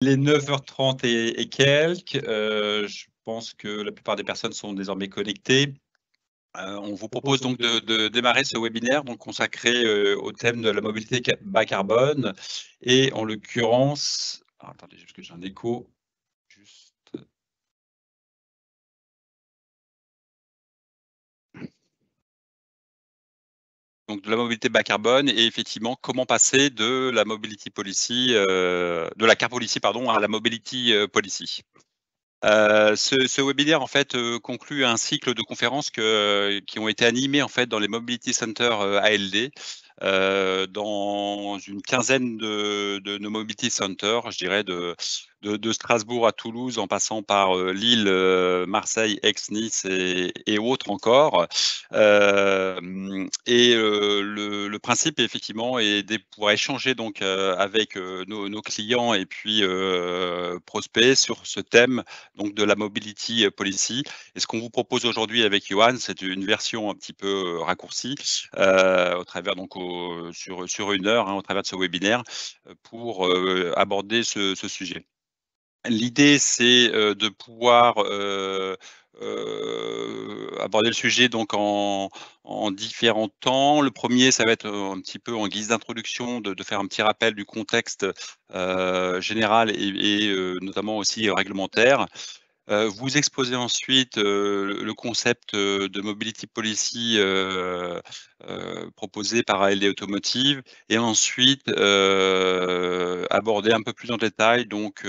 Il est 9h30 et quelques. Je pense que la plupart des personnes sont désormais connectées. On vous propose donc de démarrer ce webinaire donc consacré au thème de la mobilité bas carbone et en l'occurrence, attendez juste que j'ai un écho. Juste. Donc de la mobilité bas carbone et effectivement comment passer de la mobility policy, de la car policy pardon à la mobility policy. Ce webinaire en fait, conclut un cycle de conférences qui ont été animées en fait dans les Mobility Centers, ALD, dans une quinzaine de nos Mobility Centers, je dirais de Strasbourg à Toulouse en passant par, Lille, Marseille, Aix, Nice et autres encore. Le principe effectivement est de pouvoir échanger donc, avec, nos clients et puis, prospects sur ce thème donc de la mobility policy. Et ce qu'on vous propose aujourd'hui avec Johan, c'est une version un petit peu raccourcie au travers donc sur 1 heure, au travers de ce webinaire, pour aborder ce sujet. L'idée, c'est de pouvoir aborder le sujet donc en différents temps. Le premier, ça va être un petit peu en guise d'introduction, de faire un petit rappel du contexte général et notamment aussi réglementaire. Vous exposez ensuite, le concept, de mobility policy, proposé par ALD Automotive et ensuite, aborder un peu plus en détail donc,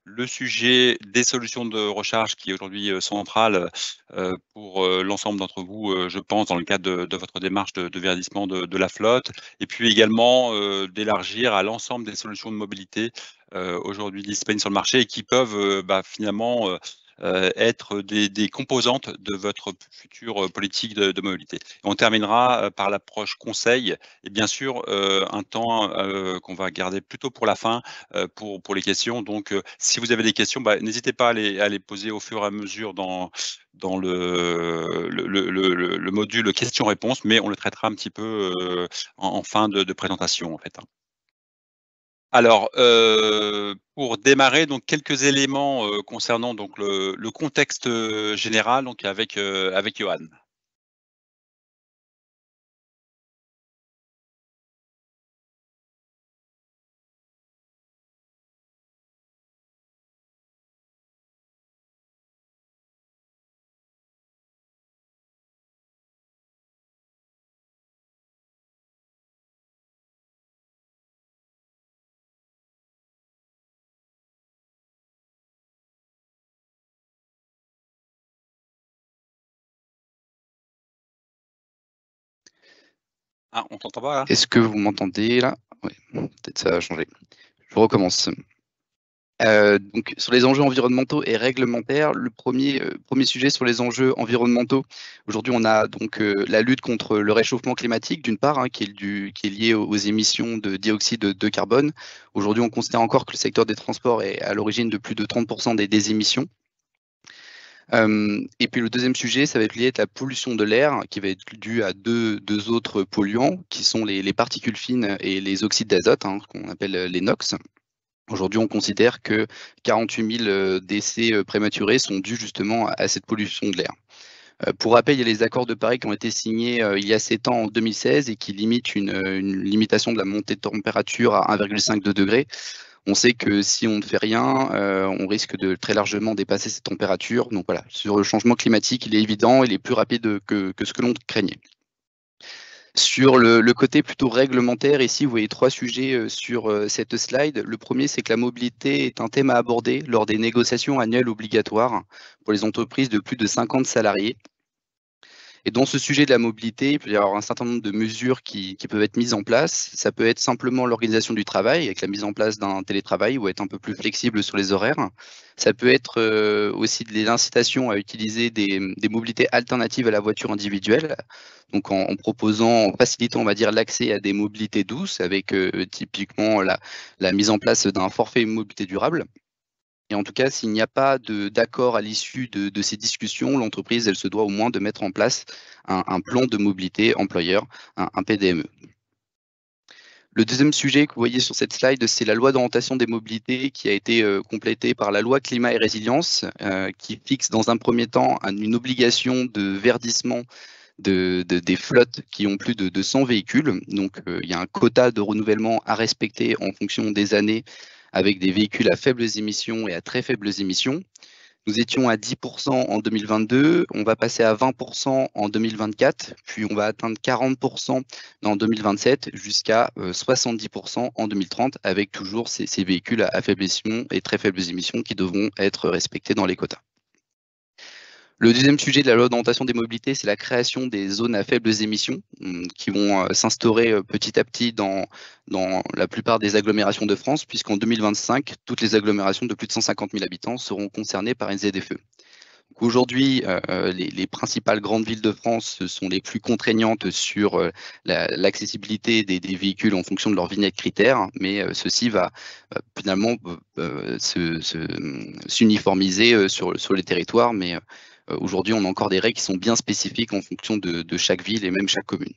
le sujet des solutions de recharge qui est aujourd'hui, central, pour, l'ensemble d'entre vous, je pense dans le cadre de votre démarche de verdissement de la flotte et puis également, d'élargir à l'ensemble des solutions de mobilité, aujourd'hui disponibles sur le marché et qui peuvent, finalement, être des composantes de votre future politique de mobilité. On terminera, par l'approche conseil et bien sûr, un temps, qu'on va garder plutôt pour la fin, pour les questions. Donc, si vous avez des questions, n'hésitez pas à les poser au fur et à mesure dans le module questions-réponses, mais on le traitera un petit peu, en fin de présentation, en fait, hein. Alors, pour démarrer, donc quelques éléments, concernant donc le contexte, général, donc avec Johan. Ah, on t'entend pas là? Est-ce que vous m'entendez là? Oui, peut-être ça a changé. Je recommence. Donc sur les enjeux environnementaux et réglementaires, le premier sujet sur les enjeux environnementaux, aujourd'hui on a donc la lutte contre le réchauffement climatique d'une part, qui est lié aux émissions de dioxyde de carbone. Aujourd'hui, on considère encore que le secteur des transports est à l'origine de plus de 30% des émissions. Et puis le deuxième sujet, ça va être lié à la pollution de l'air, qui va être due à deux autres polluants, qui sont les particules fines et les oxydes d'azote, ce qu'on appelle les NOx. Aujourd'hui, on considère que 48 000 décès prématurés sont dus justement à cette pollution de l'air. Pour rappel, il y a les accords de Paris qui ont été signés il y a 7 ans, en 2016, et qui limitent une limitation de la montée de température à 1,5 degrés. On sait que si on ne fait rien, on risque de très largement dépasser ces températures. Donc voilà, sur le changement climatique, il est évident, il est plus rapide que ce que l'on craignait. Sur le côté plutôt réglementaire, ici, vous voyez 3 sujets sur cette slide. Le premier, c'est que la mobilité est un thème à aborder lors des négociations annuelles obligatoires pour les entreprises de plus de 50 salariés. Et dans ce sujet de la mobilité, il peut y avoir un certain nombre de mesures qui peuvent être mises en place. Ça peut être simplement l'organisation du travail, avec la mise en place d'un télétravail ou être un peu plus flexible sur les horaires. Ça peut être aussi de l'incitation à utiliser des mobilités alternatives à la voiture individuelle, donc en proposant, en facilitant, on va dire, l'accès à des mobilités douces, avec typiquement la mise en place d'un forfait mobilité durable. Et en tout cas, s'il n'y a pas d'accord à l'issue de ces discussions, l'entreprise, elle se doit au moins de mettre en place un plan de mobilité employeur, un PDME. Le deuxième sujet que vous voyez sur cette slide, c'est la loi d'orientation des mobilités qui a été complétée par la loi climat et résilience, qui fixe dans un premier temps une obligation de verdissement des flottes qui ont plus de 100 véhicules. Donc, il y a un quota de renouvellement à respecter en fonction des années avec des véhicules à faibles émissions et à très faibles émissions. Nous étions à 10% en 2022, on va passer à 20% en 2024, puis on va atteindre 40% en 2027 jusqu'à 70% en 2030 avec toujours ces véhicules à faibles émissions et très faibles émissions qui devront être respectés dans les quotas. Le deuxième sujet de la loi d'orientation des mobilités, c'est la création des zones à faibles émissions qui vont s'instaurer petit à petit dans la plupart des agglomérations de France, puisqu'en 2025, toutes les agglomérations de plus de 150 000 habitants seront concernées par une ZFE. Aujourd'hui, les principales grandes villes de France sont les plus contraignantes sur l'accessibilité des véhicules en fonction de leur vignette critère, mais ceci va finalement s'uniformiser sur les territoires. Mais aujourd'hui, on a encore des règles qui sont bien spécifiques en fonction de chaque ville et même chaque commune.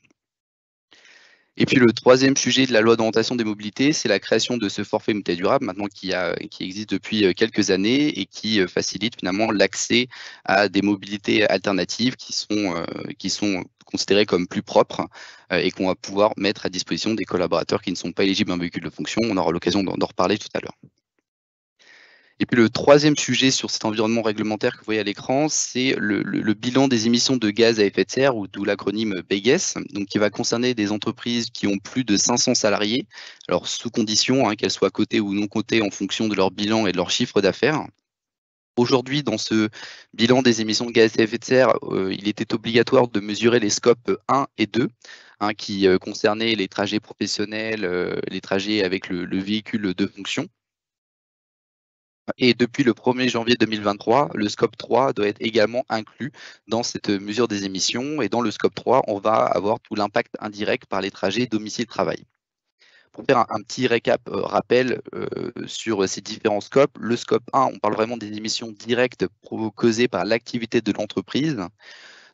Et puis le troisième sujet de la loi d'orientation des mobilités, c'est la création de ce forfait mobilité durable, maintenant qui existe depuis quelques années et qui facilite finalement l'accès à des mobilités alternatives qui sont considérées comme plus propres et qu'on va pouvoir mettre à disposition des collaborateurs qui ne sont pas éligibles à un véhicule de fonction. On aura l'occasion d'en reparler tout à l'heure. Et puis le troisième sujet sur cet environnement réglementaire que vous voyez à l'écran, c'est le bilan des émissions de gaz à effet de serre, ou d'où l'acronyme BEGES, donc qui va concerner des entreprises qui ont plus de 500 salariés, alors sous condition qu'elles soient cotées ou non cotées en fonction de leur bilan et de leur chiffre d'affaires. Aujourd'hui, dans ce bilan des émissions de gaz à effet de serre, il était obligatoire de mesurer les scopes 1 et 2, qui concernaient les trajets professionnels, les trajets avec le véhicule de fonction. Et depuis le 1er janvier 2023, le scope 3 doit être également inclus dans cette mesure des émissions. Et dans le scope 3, on va avoir tout l'impact indirect par les trajets domicile-travail. Pour faire un petit rappel sur ces différents scopes, le scope 1, on parle vraiment des émissions directes causées par l'activité de l'entreprise.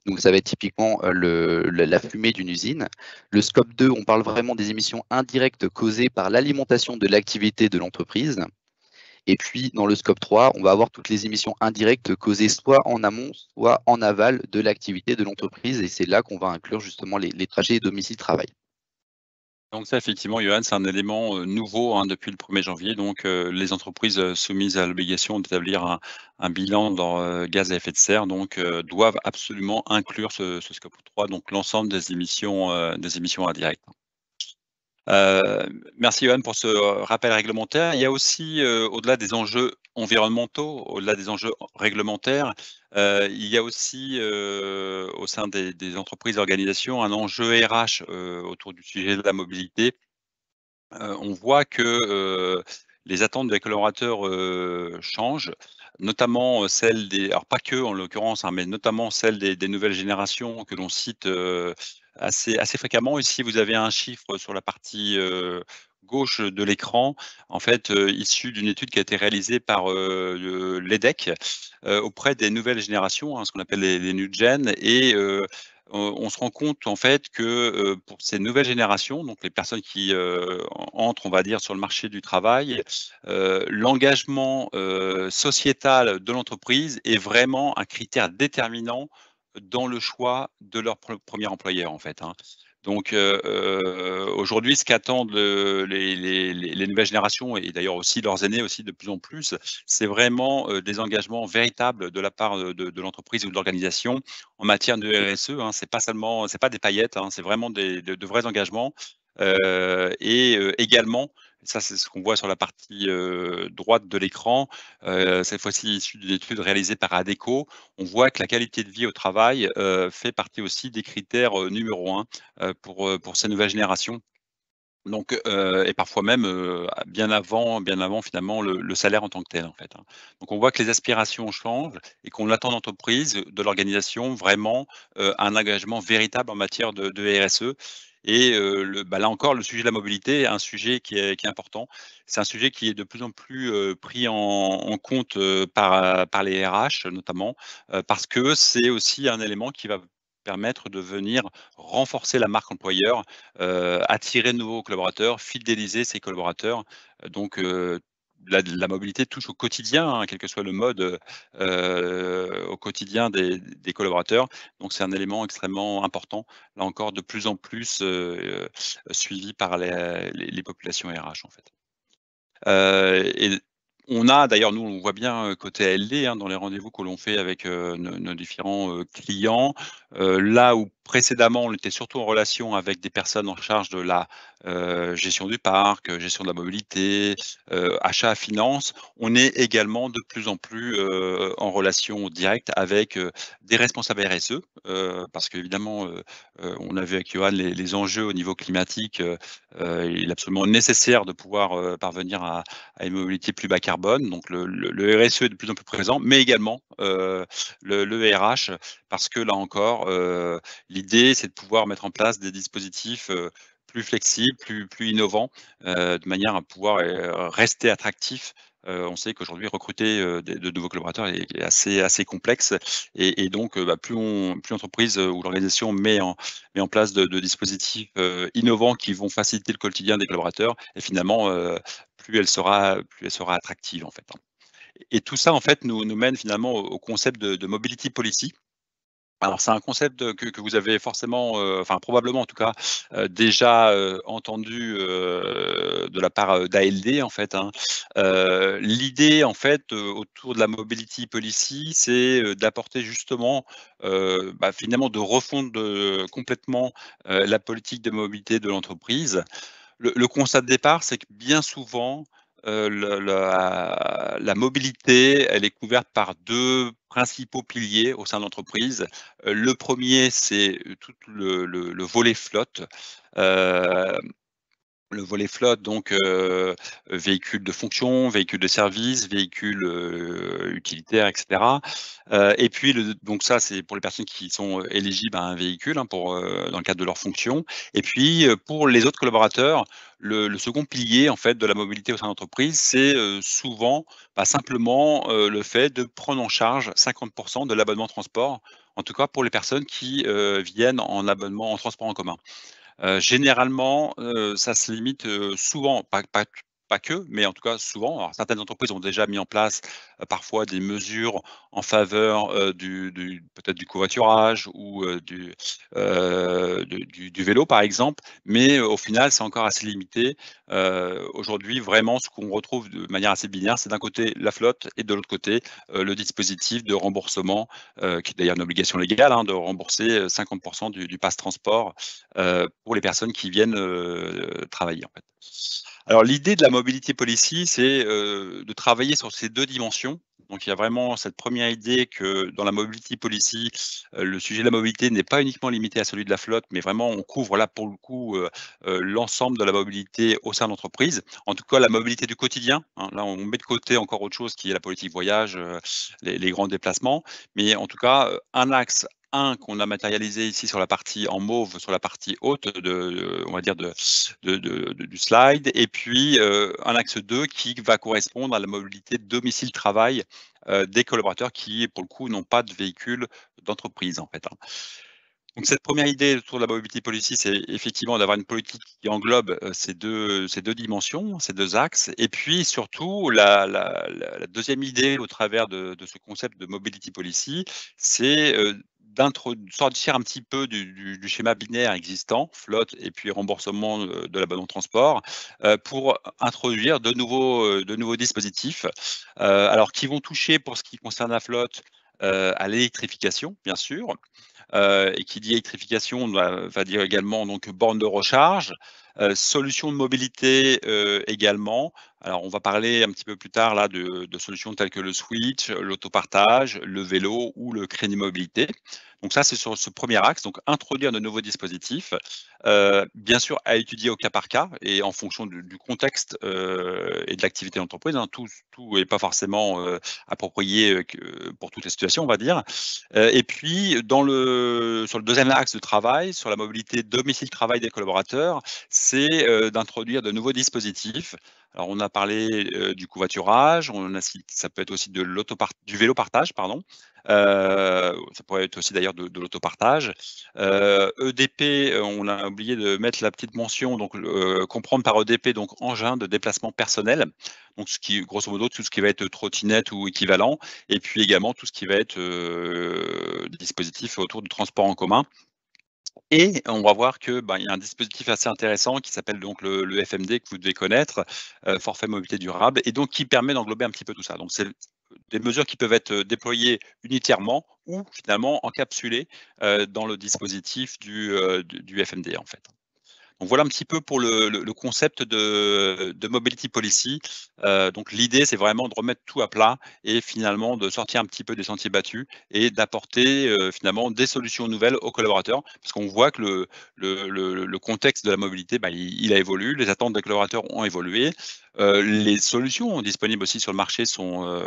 Donc ça va être typiquement la fumée d'une usine. Le scope 2, on parle vraiment des émissions indirectes causées par l'alimentation de l'activité de l'entreprise. Et puis, dans le scope 3, on va avoir toutes les émissions indirectes causées soit en amont, soit en aval de l'activité de l'entreprise. Et c'est là qu'on va inclure justement les trajets domicile-travail. Donc ça, effectivement, Johan, c'est un élément nouveau depuis le 1er janvier. Donc, les entreprises soumises à l'obligation d'établir un bilan de leur gaz à effet de serre doivent absolument inclure ce scope 3, donc l'ensemble des émissions indirectes. Merci Johan pour ce rappel réglementaire. Il y a aussi, au-delà des enjeux environnementaux, au-delà des enjeux réglementaires, il y a aussi, au sein des entreprises et organisations, un enjeu RH, autour du sujet de la mobilité. On voit que, les attentes des collaborateurs, changent, notamment, celles des alors pas que en l'occurrence, mais notamment celles des nouvelles générations que l'on cite, assez fréquemment. Ici, vous avez un chiffre sur la partie, gauche de l'écran, en fait, issu d'une étude qui a été réalisée par, l'EDEC, auprès des nouvelles générations, ce qu'on appelle les new gen et on se rend compte en fait que, pour ces nouvelles générations, donc les personnes qui, entrent, on va dire, sur le marché du travail, l'engagement, sociétal de l'entreprise est vraiment un critère déterminant dans le choix de leur premier employeur, en fait. Donc, aujourd'hui, ce qu'attendent les nouvelles générations et d'ailleurs aussi leurs aînés aussi de plus en plus, c'est vraiment, des engagements véritables de la part, de l'entreprise ou de l'organisation en matière de RSE, c'est pas des paillettes, c'est vraiment de vrais engagements, et également, ça c'est ce qu'on voit sur la partie, droite de l'écran, cette fois-ci issue d'une étude réalisée par Adecco. On voit que la qualité de vie au travail, fait partie aussi des critères, numéro 1, pour ces nouvelles générations. Donc, et parfois même, bien avant finalement le salaire en tant que tel, en fait. Donc on voit que les aspirations changent et qu'on attend d'entreprise, de l'organisation vraiment, un engagement véritable en matière de RSE et là encore le sujet de la mobilité est un sujet qui est important. C'est un sujet qui est de plus en plus, pris en compte, par les RH notamment, parce que c'est aussi un élément qui va permettre de venir renforcer la marque employeur, attirer de nouveaux collaborateurs, fidéliser ses collaborateurs. Donc la mobilité touche au quotidien, hein, quel que soit le mode, au quotidien des collaborateurs. Donc c'est un élément extrêmement important, là encore de plus en plus, suivi par les populations RH, en fait. Et on a d'ailleurs, nous, on voit bien, côté ALD, hein, dans les rendez-vous que l'on fait avec, nos différents, clients, là où précédemment, on était surtout en relation avec des personnes en charge de la, gestion du parc, gestion de la mobilité, achat, finance. On est également de plus en plus, en relation directe avec, des responsables RSE, parce qu'évidemment, on a vu avec Johan les enjeux au niveau climatique, il est absolument nécessaire de pouvoir, parvenir à une mobilité plus bas carbone. Donc le RSE est de plus en plus présent, mais également, le RH, parce que là encore, l'idée, c'est de pouvoir mettre en place des dispositifs, plus flexibles, plus innovants, de manière à pouvoir, rester attractif. On sait qu'aujourd'hui recruter, de nouveaux collaborateurs est assez complexe et donc, plus l'entreprise, ou l'organisation met en place de dispositifs, innovants qui vont faciliter le quotidien des collaborateurs et finalement, plus elle sera attractive, en fait, hein. Et tout ça, en fait, nous mène finalement au concept de mobility policy. Alors c'est un concept, que vous avez forcément, enfin probablement en tout cas, déjà, entendu, de la part, d'ALD en fait, hein. L'idée en fait, autour de la mobility policy, c'est, d'apporter justement, finalement de refondre, complètement, la politique de mobilité de l'entreprise. Le constat de départ, c'est que bien souvent, la mobilité, elle est couverte par 2 principaux piliers au sein de l'entreprise. Le premier, c'est, tout le volet flotte. Heu le volet flotte, donc véhicules de fonction, véhicules de service, véhicules, utilitaires et cetera. Et puis donc ça, c'est pour les personnes qui sont, éligibles à un véhicule, hein, dans le cadre de leur fonction. Et puis, pour les autres collaborateurs, le second pilier, en fait, de la mobilité au sein de l'entreprise, c'est, souvent, simplement, le fait de prendre en charge 50 de l'abonnement transport, en tout cas pour les personnes qui, viennent en abonnement en transport en commun. Généralement, ça se limite, souvent, pas que, mais en tout cas souvent. Alors certaines entreprises ont déjà mis en place, parfois des mesures en faveur, du peut-être du covoiturage ou, du vélo par exemple, mais au final c'est encore assez limité. Aujourd'hui vraiment ce qu'on retrouve de manière assez binaire, c'est d'un côté la flotte et de l'autre côté, le dispositif de remboursement, qui est d'ailleurs une obligation légale, hein, de rembourser, 50 du pass transport, pour les personnes qui viennent, travailler, en fait. Alors l'idée de la mobility policy, c'est, de travailler sur ces 2 dimensions. Donc il y a vraiment cette première idée que dans la mobility policy, le sujet de la mobilité n'est pas uniquement limité à celui de la flotte, mais vraiment on couvre là pour le coup, l'ensemble de la mobilité au sein de l'entreprise. En tout cas la mobilité du quotidien, hein. Là on met de côté encore autre chose qui est la politique voyage, les grands déplacements. Mais en tout cas, un axe un qu'on a matérialisé ici sur la partie en mauve, sur la partie haute on va dire du slide et puis, un axe 2 qui va correspondre à la mobilité domicile-travail, des collaborateurs qui, pour le coup, n'ont pas de véhicule d'entreprise, en fait, hein. Donc cette première idée autour de la mobility policy, c'est effectivement d'avoir une politique qui englobe, ces deux dimensions, ces 2 axes et puis surtout la 2e idée au travers de ce concept de mobility policy, c'est, sortir un petit peu du schéma binaire existant, flotte et puis remboursement, de l'abonnement transport, pour introduire de nouveaux dispositifs, alors qui vont toucher pour ce qui concerne la flotte, à l'électrification bien sûr, et qui dit électrification va dire également donc bornes de recharge, solutions de mobilité, également. Alors on va parler un petit peu plus tard là de solutions telles que le switch, l'autopartage, le vélo ou le crédit mobilité. Donc ça, c'est sur ce premier axe, donc introduire de nouveaux dispositifs, bien sûr à étudier au cas par cas et en fonction du contexte, et de l'activité d'entreprise, hein. Tout est pas forcément, approprié, pour toutes les situations, on va dire. Et puis sur le deuxième axe de travail, sur la mobilité domicile-travail des collaborateurs, c'est, d'introduire de nouveaux dispositifs. Alors on a parlé, du covoiturage, on a cit ça peut être aussi du vélo partage, pardon, Ça pourrait être aussi d'ailleurs de l'autopartage. EDP, on a oublié de mettre la petite mention, donc comprendre par EDP, donc engin de déplacement personnel, donc ce qui grosso modo, tout ce qui va être trottinette ou équivalent, et puis également tout ce qui va être dispositif autour du transport en commun. Et on va voir que, ben, il y a un dispositif assez intéressant qui s'appelle donc le FMD que vous devez connaître, forfait mobilité durable, et donc qui permet d'englober un petit peu tout ça. Donc c'est des mesures qui peuvent être déployées unitairement ou finalement encapsulées, dans le dispositif du FMD, en fait. Donc voilà un petit peu pour le concept de mobility policy. Donc l'idée, c'est vraiment de remettre tout à plat et finalement de sortir un petit peu des sentiers battus et d'apporter, finalement des solutions nouvelles aux collaborateurs. Parce qu'on voit que le contexte de la mobilité, bah, il a évolué, les attentes des collaborateurs ont évolué. Les solutions disponibles aussi sur le marché sont,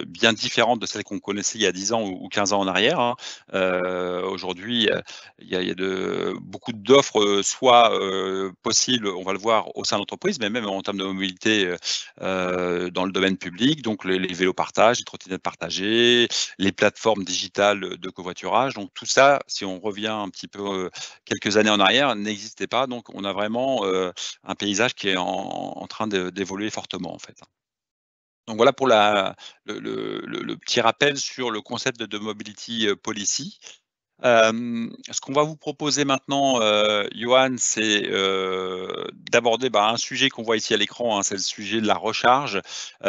bien différentes de celles qu'on connaissait il y a 10 ans ou 15 ans en arrière, hein. Aujourd'hui, il y a beaucoup d'offres, soit, possibles, on va le voir au sein de l'entreprise, mais même en termes de mobilité, dans le domaine public, donc les vélos partage, les trottinettes partagées, les plateformes digitales de covoiturage. Donc tout ça, si on revient un petit peu, quelques années en arrière, n'existait pas. Donc on a vraiment, un paysage qui est en train d'évoluer fortement, en fait. Donc voilà pour le petit rappel sur le concept de mobility, policy. Ce qu'on va vous proposer maintenant, Johan, c'est, d'aborder, bah, un sujet qu'on voit ici à l'écran, hein, c'est le sujet de la recharge,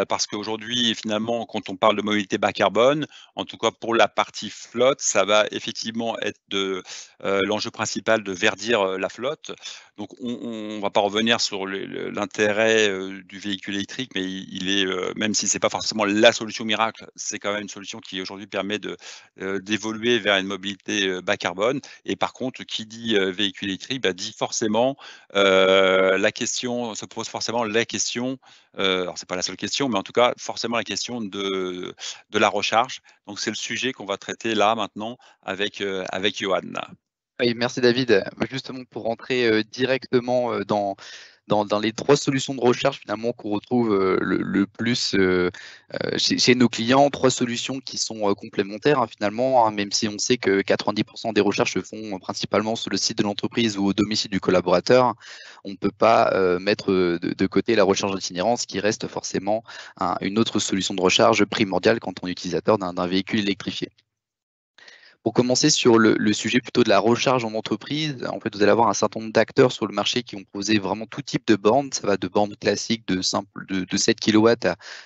parce qu'aujourd'hui, finalement, quand on parle de mobilité bas carbone, en tout cas pour la partie flotte, ça va effectivement être l'enjeu principal de verdir, la flotte. Donc on va pas revenir sur l'intérêt, du véhicule électrique, mais il est, même si c'est pas forcément la solution miracle, c'est quand même une solution qui aujourd'hui permet d'évoluer vers une mobilité, bas carbone. Et par contre, qui dit, véhicule électrique, bah, dit forcément, la question se pose forcément la question, alors c'est pas la seule question, mais en tout cas forcément la question de la recharge. Donc c'est le sujet qu'on va traiter là maintenant avec Johan. Oui, merci David. Justement, pour rentrer directement dans les 3 solutions de recherche finalement qu'on retrouve le plus chez nos clients, 3 solutions qui sont complémentaires, hein, finalement, hein, même si on sait que 90% des recherches se font principalement sur le site de l'entreprise ou au domicile du collaborateur. On ne peut pas mettre de côté la recharge d'itinérance qui reste forcément une autre solution de recharge primordiale quand on est utilisateur d'un véhicule électrifié. Pour commencer sur le sujet plutôt de la recharge en entreprise, en fait, vous allez avoir un certain nombre d'acteurs sur le marché qui ont posé vraiment tout type de bornes. Ça va de bornes classiques de 7 kW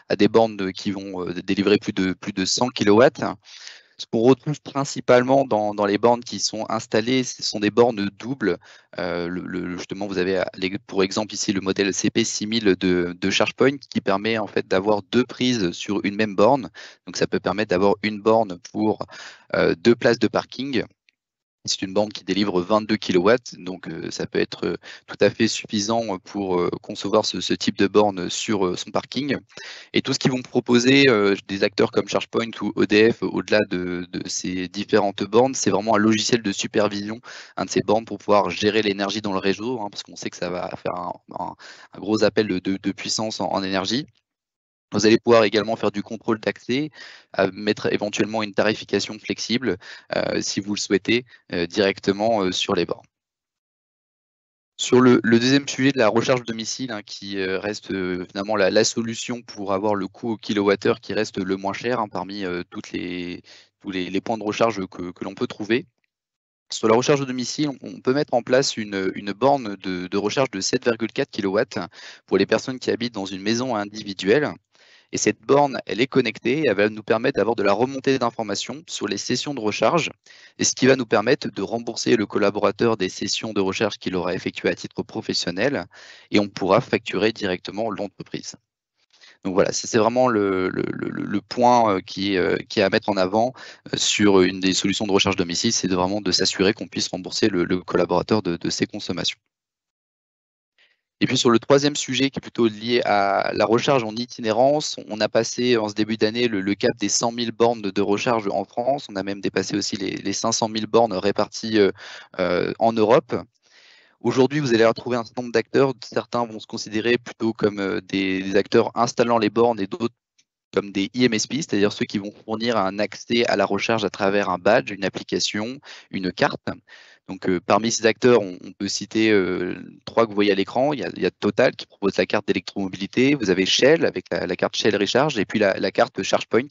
à des bornes qui vont délivrer plus de 100 kW. Ce qu'on retrouve principalement dans les bornes qui sont installées, ce sont des bornes doubles. Justement, vous avez pour exemple ici le modèle CP6000 de ChargePoint qui permet en fait d'avoir 2 prises sur une même borne. Donc ça peut permettre d'avoir une borne pour 2 places de parking. C'est une borne qui délivre 22 kW, donc ça peut être tout à fait suffisant pour concevoir ce type de borne sur son parking. Et tout ce qu'ils vont proposer, des acteurs comme ChargePoint ou EDF, au-delà de ces différentes bornes, c'est vraiment un logiciel de supervision, de ces bornes pour pouvoir gérer l'énergie dans le réseau, hein, parce qu'on sait que ça va faire un gros appel de puissance en énergie. Vous allez pouvoir également faire du contrôle d'accès, mettre éventuellement une tarification flexible, si vous le souhaitez, directement sur les bornes. Sur le deuxième sujet de la recharge domicile, hein, qui reste finalement la solution pour avoir le coût au kilowattheure qui reste le moins cher, hein, parmi tous les points de recharge que l'on peut trouver. Sur la recharge de domicile, on peut mettre en place une borne de recharge de 7,4 kW pour les personnes qui habitent dans une maison individuelle. Et cette borne, elle est connectée et elle va nous permettre d'avoir de la remontée d'informations sur les sessions de recharge, et ce qui va nous permettre de rembourser le collaborateur des sessions de recharge qu'il aura effectuées à titre professionnel, et on pourra facturer directement l'entreprise. Donc voilà, c'est vraiment le point qui est à mettre en avant sur une des solutions de recharge domicile, c'est vraiment de s'assurer qu'on puisse rembourser le collaborateur de ses consommations. Et puis sur le troisième sujet qui est plutôt lié à la recharge en itinérance, on a passé en ce début d'année le cap des 100 000 bornes de recharge en France. On a même dépassé aussi les 500 000 bornes réparties en Europe. Aujourd'hui, vous allez retrouver un certain nombre d'acteurs. Certains vont se considérer plutôt comme des acteurs installant les bornes et d'autres comme des IMSP, c'est-à-dire ceux qui vont fournir un accès à la recharge à travers un badge, une application, une carte. Donc, parmi ces acteurs, on peut citer 3 que vous voyez à l'écran. Il y a Total qui propose la carte d'électromobilité. Vous avez Shell avec la carte Shell Recharge et puis la carte ChargePoint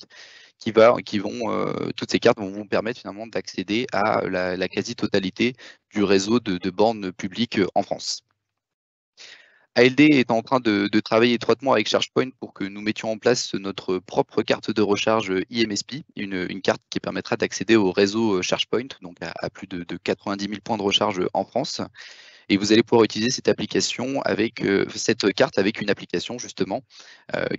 toutes ces cartes vont vous permettre finalement d'accéder à la quasi-totalité du réseau de bornes publiques en France. ALD est en train de travailler étroitement avec ChargePoint pour que nous mettions en place notre propre carte de recharge IMSP, une carte qui permettra d'accéder au réseau ChargePoint, donc à plus de 90 000 points de recharge en France. Et vous allez pouvoir utiliser cette application cette carte avec une application justement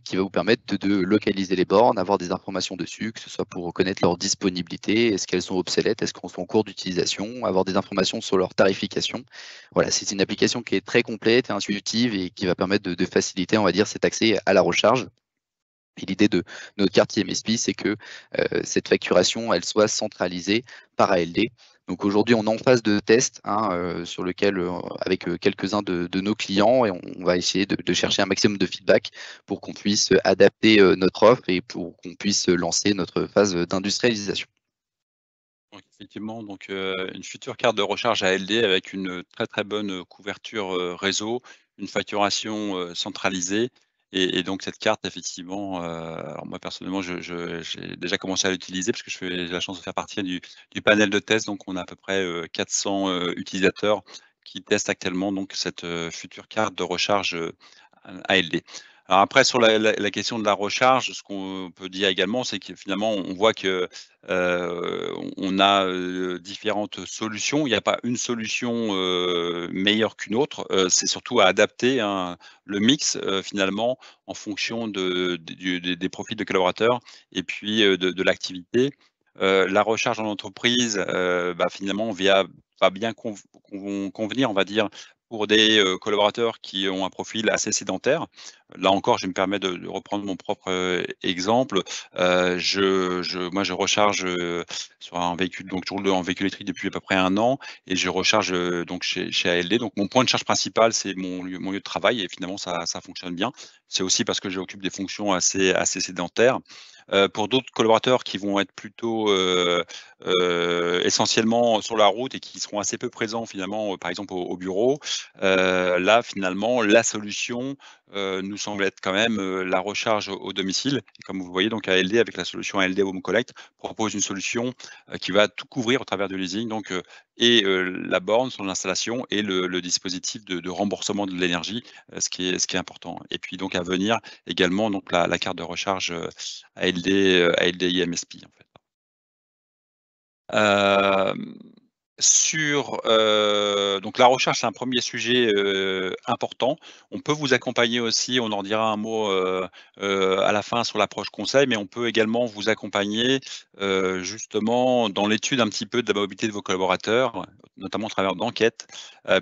qui va vous permettre de localiser les bornes, avoir des informations dessus, que ce soit pour reconnaître leur disponibilité, est-ce qu'elles sont obsolètes, est-ce qu'elles sont en cours d'utilisation, avoir des informations sur leur tarification. Voilà, c'est une application qui est très complète et intuitive et qui va permettre de faciliter, on va dire, cet accès à la recharge. Et l'idée de notre carte IMSP, c'est que cette facturation, elle soit centralisée par ALD. Donc aujourd'hui, on est en phase de test sur lequel, avec quelques-uns de nos clients, et on va essayer de chercher un maximum de feedback pour qu'on puisse adapter notre offre et pour qu'on puisse lancer notre phase d'industrialisation. Donc effectivement, une future carte de recharge ALD avec une très, très bonne, couverture, réseau, une facturation, centralisée et donc cette carte effectivement, alors moi personnellement j'ai déjà commencé à l'utiliser parce que j'ai la chance de faire partie du panel de test, donc on a à peu près, 400, utilisateurs qui testent actuellement donc cette, future carte de recharge, ALD. Alors après sur la question de la recharge, ce qu'on peut dire également, c'est que finalement on voit que, on a, différentes solutions. Il n'y a pas une solution, meilleure qu'une autre, c'est surtout à adapter, hein, le mix, finalement en fonction des profils de collaborateurs et puis, de l'activité. La recharge en entreprise, finalement va bien convenir, on va dire, pour des, collaborateurs qui ont un profil assez sédentaire. Là encore, je me permets de reprendre mon propre, exemple. Moi, je recharge, sur un véhicule, donc je roule en véhicule électrique depuis à peu près 1 an et je recharge, donc chez ALD. Donc mon point de charge principal, c'est mon lieu de travail et finalement ça fonctionne bien. C'est aussi parce que j'occupe des fonctions assez sédentaires. Pour d'autres collaborateurs qui vont être plutôt, essentiellement sur la route et qui seront assez peu présents finalement, par exemple au bureau, là finalement la solution, nous semble être quand même, la recharge au domicile et comme vous le voyez donc ALD avec la solution ALD Home Collect propose une solution, qui va tout couvrir au travers du leasing la borne, son installation et le dispositif de remboursement de l'énergie, ce qui est important et puis donc à venir également donc la carte de recharge, ALD, ALD IMSP en fait. Hem, donc la recherche, c'est un premier sujet, important. On peut vous accompagner aussi, on en dira un mot, à la fin sur l'approche conseil, mais on peut également vous accompagner, justement dans l'étude un petit peu de la mobilité de vos collaborateurs, notamment au travers d'enquêtes,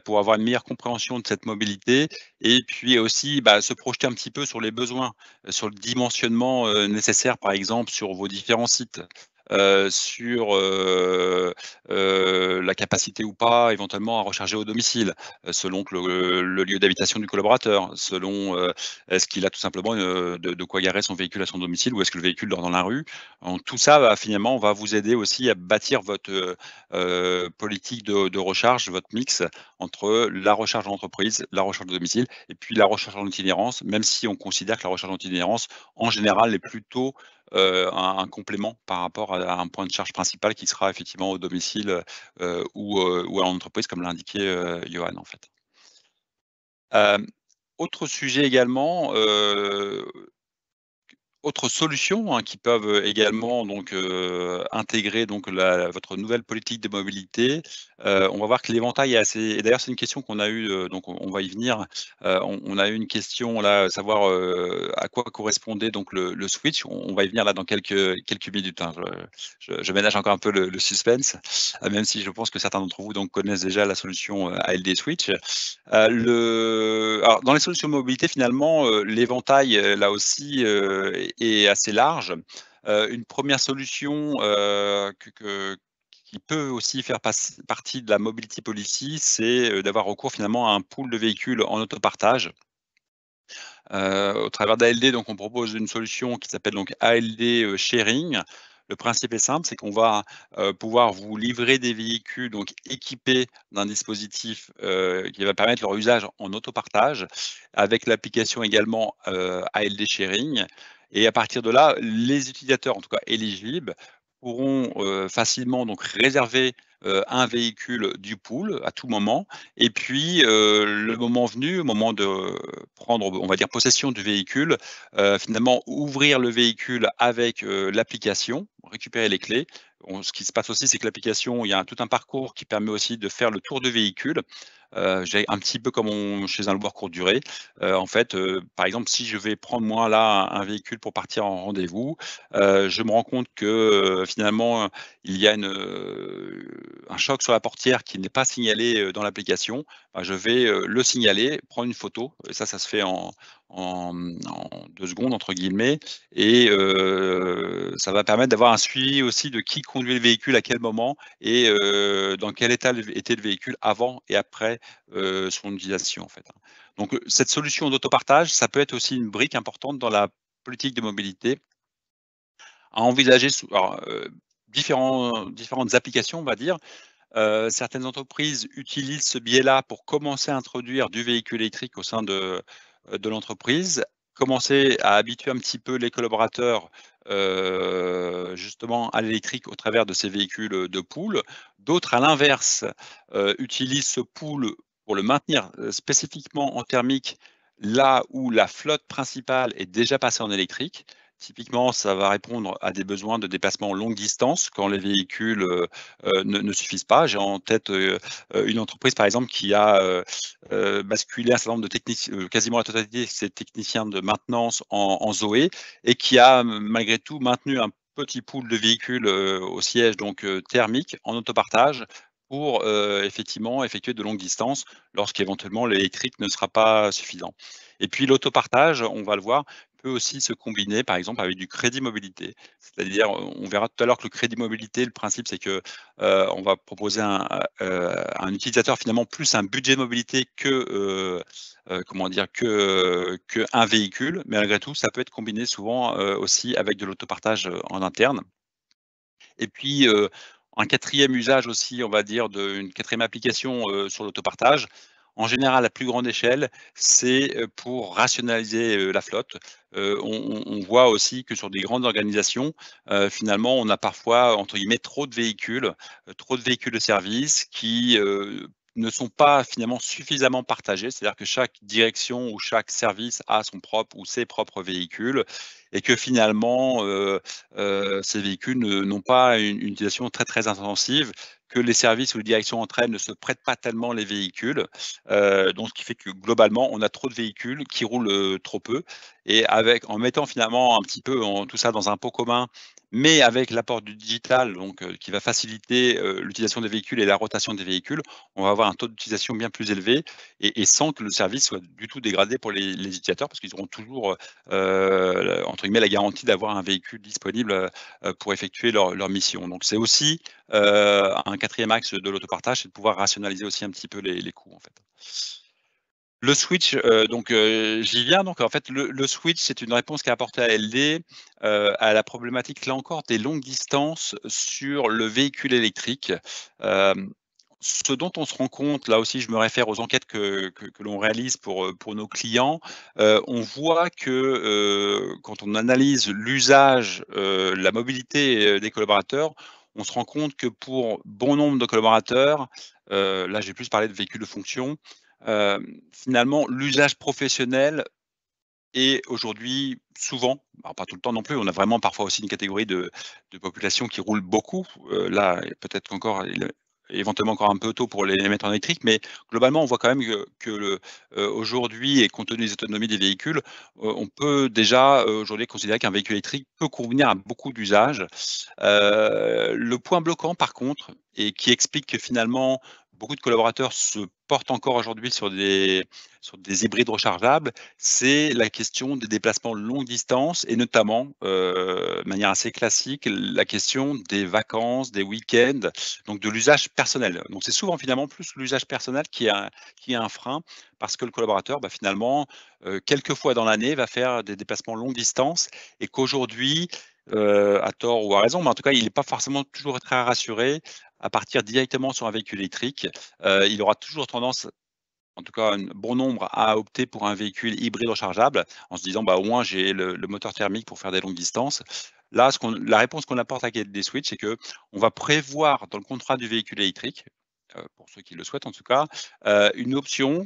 pour avoir une meilleure compréhension de cette mobilité et puis aussi, se projeter un petit peu sur les besoins, sur le dimensionnement, nécessaire, par exemple, sur vos différents sites, sur, la capacité ou pas éventuellement à recharger au domicile, selon que le lieu d'habitation du collaborateur, selon, est-ce qu'il a tout simplement, de quoi garer son véhicule à son domicile ou est-ce que le véhicule dort dans la rue? Donc tout ça va vous aider aussi à bâtir votre, politique de recharge, votre mix entre la recharge en entreprise, la recharge de domicile et puis la recharge en itinérance, même si on considère que la recharge en itinérance, en général, est plutôt, un complément par rapport à un point de charge principal qui sera effectivement au domicile, ou à l'entreprise comme l'a indiqué, Johan en fait. Hem, Autre sujet également, autre solution, hein, qui peuvent, également intégrer votre nouvelle politique de mobilité, on va voir que l'éventail est assez et d'ailleurs c'est une question qu'on a eue, donc on va y venir. On a eu une question là, savoir, à quoi correspondait donc le switch. On va y venir là dans quelques minutes, hein. Je ménage encore un peu le suspense, même si je pense que certains d'entre vous donc connaissent déjà la solution, ALD Switch. Alors dans les solutions de mobilité finalement, l'éventail, là aussi, est assez large. Une première solution, qui peut aussi faire partie de la mobility policy, c'est, d'avoir recours finalement à un pool de véhicules en autopartage. Au travers d'ALD, donc on propose une solution qui s'appelle donc ALD Sharing. Le principe est simple, c'est qu'on va pouvoir vous livrer des véhicules donc équipés d'un dispositif qui va permettre leur usage en autopartage, avec l'application également ALD Sharing. Et à partir de là, les utilisateurs, en tout cas éligibles, pourront facilement donc réserver un véhicule du pool à tout moment. Et puis, le moment venu, au moment de prendre, on va dire, possession du véhicule, finalement ouvrir le véhicule avec l'application, récupérer les clés. Ce qui se passe aussi, c'est que l'application, il y a tout un parcours qui permet aussi de faire le tour du véhicule. J'ai un petit peu comme chez un loueur courte durée. En fait, par exemple, si je vais prendre moi là un véhicule pour partir en rendez-vous, je me rends compte que finalement il y a un choc sur la portière qui n'est pas signalé dans l'application. Bah, je vais le signaler, prendre une photo, et ça se fait en 2 secondes entre guillemets, et ça va permettre d'avoir un suivi aussi de qui conduit le véhicule à quel moment et dans quel état était le véhicule avant et après son utilisation en fait, hein. Donc cette solution d'autopartage, ça peut être aussi une brique importante dans la politique de mobilité à envisager différentes applications, on va dire. Certaines entreprises utilisent ce biais-là pour commencer à introduire du véhicule électrique au sein de l'entreprise, commencer à habituer un petit peu les collaborateurs, justement à l'électrique au travers de ces véhicules, de pool. D'autres, à l'inverse, utilisent ce pool pour le maintenir, spécifiquement en thermique, là où la flotte principale est déjà passée en électrique. Typiquement, ça va répondre à des besoins de déplacement longue distance quand les véhicules, ne suffisent pas. J'ai en tête une entreprise, par exemple, qui a basculé un certain nombre de techniciens, quasiment la totalité de ses techniciens de maintenance en Zoé, et qui a malgré tout maintenu un petit pool de véhicules au siège, donc thermique, en autopartage, pour effectivement effectuer de longues distances lorsqu'éventuellement l'électrique ne sera pas suffisant. Et puis l'autopartage, on va le voir, peut aussi se combiner par exemple avec du crédit mobilité. C'est-à-dire, on verra tout à l'heure que le crédit mobilité, le principe c'est que on va proposer à un utilisateur finalement plus un budget de mobilité comment dire? Qu'un véhicule, mais malgré tout, ça peut être combiné souvent, aussi avec de l'autopartage, en interne. Et puis, un quatrième usage aussi, on va dire, une quatrième application, sur l'autopartage, en général à plus grande échelle, c'est, pour rationaliser, la flotte. On voit aussi que sur des grandes organisations, finalement, on a parfois, entre guillemets, trop de véhicules de service qui, ne sont pas finalement suffisamment partagés. C'est-à-dire que chaque direction ou chaque service a son propre ou ses propres véhicules, et que finalement, ces véhicules n'ont pas une utilisation très, très intensive, que les services ou les directions entre elles ne se prêtent pas tellement les véhicules. Donc ce qui fait que globalement, on a trop de véhicules qui roulent, trop peu, et en mettant finalement un petit peu tout ça dans un pot commun, mais avec l'apport du digital, donc qui va faciliter, l'utilisation des véhicules et la rotation des véhicules, on va avoir un taux d'utilisation bien plus élevé, et sans que le service soit du tout dégradé pour les utilisateurs, parce qu'ils auront toujours, entre guillemets, la garantie d'avoir un véhicule disponible pour effectuer leur mission. Donc c'est aussi un quatrième axe de l'autopartage, c'est de pouvoir rationaliser aussi un petit peu les coûts en fait. Le switch, donc j'y viens. Donc en fait, le switch, c'est une réponse qui est apportée à LD, à la problématique, là encore, des longues distances sur le véhicule électrique. Ce dont on se rend compte, là aussi je me réfère aux enquêtes que l'on réalise pour nos clients, on voit que, quand on analyse l'usage, la mobilité, des collaborateurs, on se rend compte que pour bon nombre de collaborateurs, là j'ai plus parlé de véhicules de fonction, finalement l'usage professionnel est aujourd'hui souvent, alors pas tout le temps non plus, on a vraiment parfois aussi une catégorie de population qui roule beaucoup, là peut-être qu'encore éventuellement encore un peu tôt pour les mettre en électrique, mais globalement, on voit quand même aujourd'hui, et compte tenu des autonomies des véhicules, on peut déjà, aujourd'hui considérer qu'un véhicule électrique peut convenir à beaucoup d'usages. Le point bloquant par contre, et qui explique que finalement beaucoup de collaborateurs se portent encore aujourd'hui sur des hybrides rechargeables, c'est la question des déplacements longue distance et notamment, de manière assez classique, la question des vacances, des week-ends, donc de l'usage personnel. Donc c'est souvent finalement plus l'usage personnel qui est un frein parce que le collaborateur, finalement, quelques fois dans l'année va faire des déplacements longue distance et qu'aujourd'hui, à tort ou à raison, mais en tout cas, il n'est pas forcément toujours très rassuré à partir directement sur un véhicule électrique. Il aura toujours tendance, en tout cas un bon nombre, à opter pour un véhicule hybride rechargeable en se disant: «Au moins j'ai le moteur thermique pour faire des longues distances». Là, la réponse qu'on apporte avec des Switch, c'est qu'on va prévoir dans le contrat du véhicule électrique, pour ceux qui le souhaitent en tout cas, une option,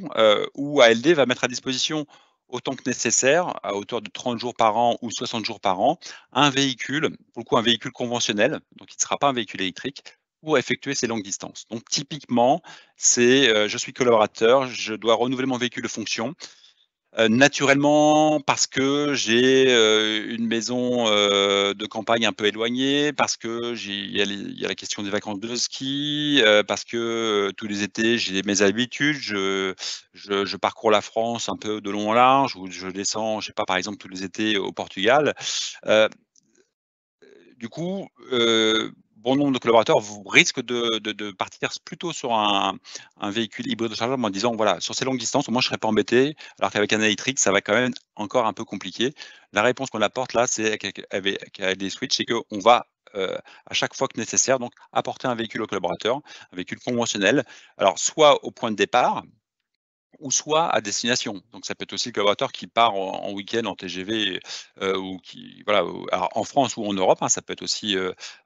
où ALD va mettre à disposition autant que nécessaire, à hauteur de 30 jours par an ou 60 jours par an, un véhicule, pour le coup un véhicule conventionnel, donc il ne sera pas un véhicule électrique, pour effectuer ces longues distances. Donc typiquement, c'est, je suis collaborateur, je dois renouveler mon véhicule de fonction. Naturellement, parce que j'ai, une maison, de campagne un peu éloignée, parce que il y a la question des vacances de ski, parce que, tous les étés, j'ai mes habitudes, je parcours la France un peu de long en large ou je descends, je sais pas, par exemple, tous les étés au Portugal. Heu du coup, bon nombre de collaborateurs risquent de partir plutôt sur un véhicule hybride rechargeable en disant: «Voilà, sur ces longues distances, au moins je ne serai pas embêté», alors qu'avec un électrique, ça va quand même encore un peu compliqué. La réponse qu'on apporte là, c'est avec des Switch, c'est qu'on va, à chaque fois que nécessaire, donc apporter un véhicule au collaborateur, un véhicule conventionnel. Alors soit au point de départ, ou soit à destination. Donc ça peut être aussi le collaborateur qui part en week-end en TGV, ou qui voilà, alors en France ou en Europe, hein, ça peut être aussi,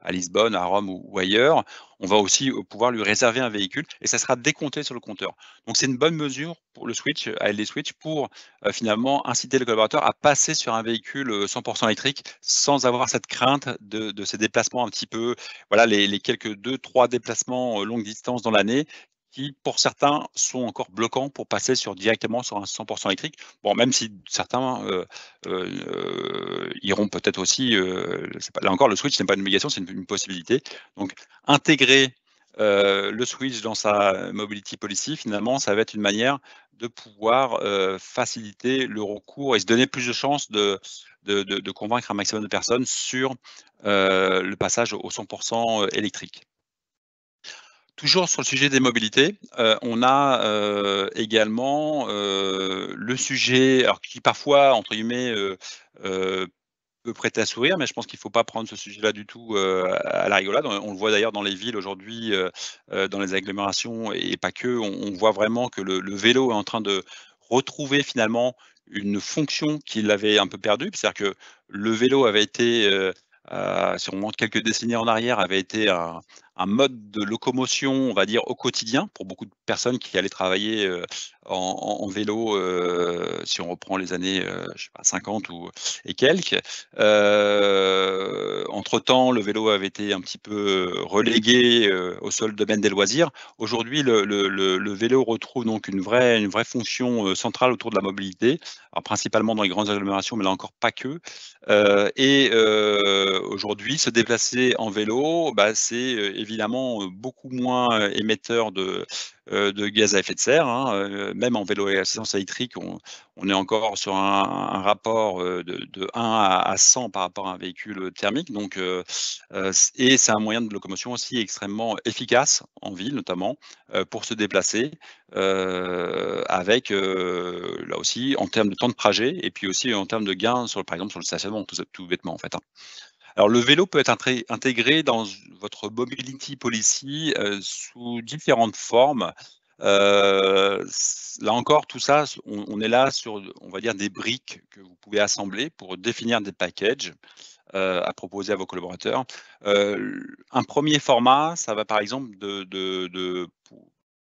à Lisbonne, à Rome ou ailleurs. On va aussi, pouvoir lui réserver un véhicule et ça sera décompté sur le compteur. Donc c'est une bonne mesure pour le Switch, ALD Switch pour, finalement inciter le collaborateur à passer sur un véhicule, 100 électrique sans avoir cette crainte de ces déplacements un petit peu, voilà, les quelques 2-3 déplacements, longue distance dans l'année qui, pour certains, sont encore bloquants pour passer directement sur un 100 électrique. Bon, même si certains, iront peut-être aussi, c'est pas là encore, le switch n'est pas une obligation, c'est une possibilité. Donc intégrer, le switch dans sa mobility policy, finalement, ça va être une manière de pouvoir, faciliter le recours et se donner plus de chances de convaincre un maximum de personnes sur, le passage au 100 électrique. Toujours sur le sujet des mobilités, on a, également, le sujet alors qui parfois entre guillemets, heu, peut prêter à sourire, mais je pense qu'il ne faut pas prendre ce sujet-là du tout, à la rigolade. On le voit d'ailleurs dans les villes aujourd'hui, dans les agglomérations et pas que. On voit vraiment que le vélo est en train de retrouver finalement une fonction qu'il avait un peu perdue. C'est-à-dire que le vélo avait été, si on remonte quelques décennies en arrière, avait été un mode de locomotion, on va dire, au quotidien pour beaucoup de personnes qui allaient travailler, en vélo, si on reprend les années, je sais pas 50 ou et quelques. Entre-temps, le vélo avait été un petit peu relégué, au seul domaine des loisirs. Aujourd'hui, le vélo retrouve donc une vraie fonction, centrale autour de la mobilité, alors principalement dans les grandes agglomérations, mais là encore pas que. Aujourd'hui, se déplacer en vélo, c'est, évidemment, beaucoup moins, émetteur de gaz à effet de serre, hein, même en vélo et assistance électrique, on est encore sur un rapport, de 1 à 100 par rapport à un véhicule, thermique donc et c'est un moyen de locomotion aussi extrêmement efficace, en ville notamment, pour se déplacer, avec, là aussi en termes de temps de trajet et puis aussi en termes de gains par exemple sur le stationnement, tout bêtement en fait, hein. Alors le vélo peut être intégré dans votre mobility policy, sous différentes formes. Là encore, tout ça, on est là sur, on va dire, des briques que vous pouvez assembler pour définir des packages, à proposer à vos collaborateurs. Un premier format, ça va par exemple de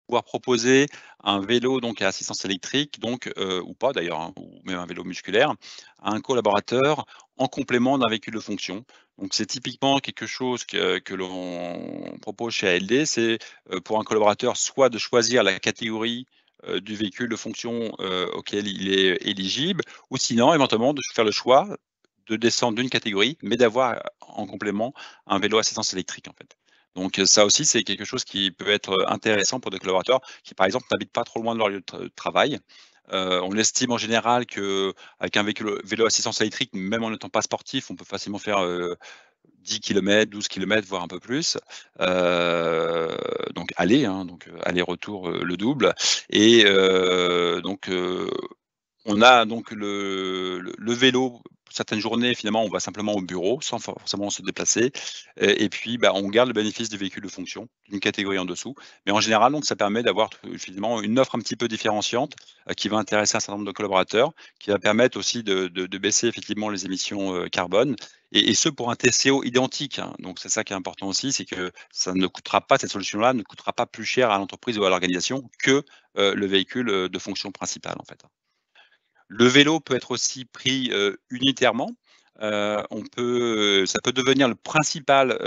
pouvoir proposer un vélo donc à assistance électrique donc, ou pas d'ailleurs, hein, ou même un vélo musculaire, à un collaborateur en complément d'un véhicule de fonction. Donc c'est typiquement quelque chose que l'on propose chez ALD, c'est, pour un collaborateur soit de choisir la catégorie, du véhicule de fonction, auquel il est éligible ou sinon éventuellement de faire le choix de descendre d'une catégorie, mais d'avoir, en complément un vélo assistance électrique en fait. Donc ça aussi, c'est quelque chose qui peut être intéressant pour des collaborateurs qui, par exemple, n'habitent pas trop loin de leur lieu de travail. On estime en général qu'avec un vélo assistance électrique, même en n'étant pas sportif, on peut facilement faire, 10 kilomètres, 12 kilomètres, voire un peu plus. Donc aller, hein, donc aller-retour, le double et on a donc le vélo, certaines journées finalement on va simplement au bureau sans forcément se déplacer et puis, bah, on garde le bénéfice du véhicule de fonction, d'une catégorie en dessous. Mais en général donc ça permet d'avoir finalement une offre un petit peu différenciante, qui va intéresser un certain nombre de collaborateurs, qui va permettre aussi de baisser effectivement les émissions, carbone et ce pour un TCO identique, hein. Donc c'est ça qui est important aussi, c'est que ça ne coûtera pas cette solution-là ne coûtera pas plus cher à l'entreprise ou à l'organisation que, le véhicule, de fonction principale en fait. Le vélo peut être aussi pris, unitairement. Ça peut devenir le principal,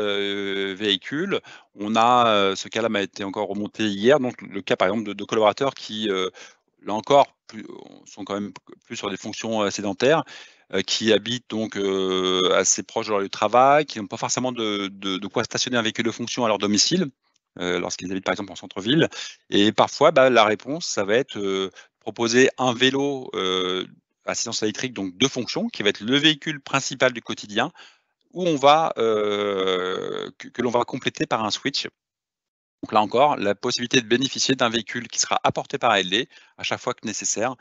véhicule. On a, ce cas-là m'a été encore remonté hier, donc le cas par exemple de collaborateurs qui, là encore, sont quand même plus sur des fonctions, sédentaires, qui habitent donc, assez proches de leur lieu de travail, qui n'ont pas forcément de quoi stationner un véhicule de fonction à leur domicile, lorsqu'ils habitent par exemple en centre-ville et parfois, bah, la réponse ça va être, proposer un vélo, assistance électrique, donc 2 fonctions, qui va être le véhicule principal du quotidien, où on va, que l'on va compléter par un switch. Donc là encore, la possibilité de bénéficier d'un véhicule qui sera apporté par ALD à chaque fois que nécessaire,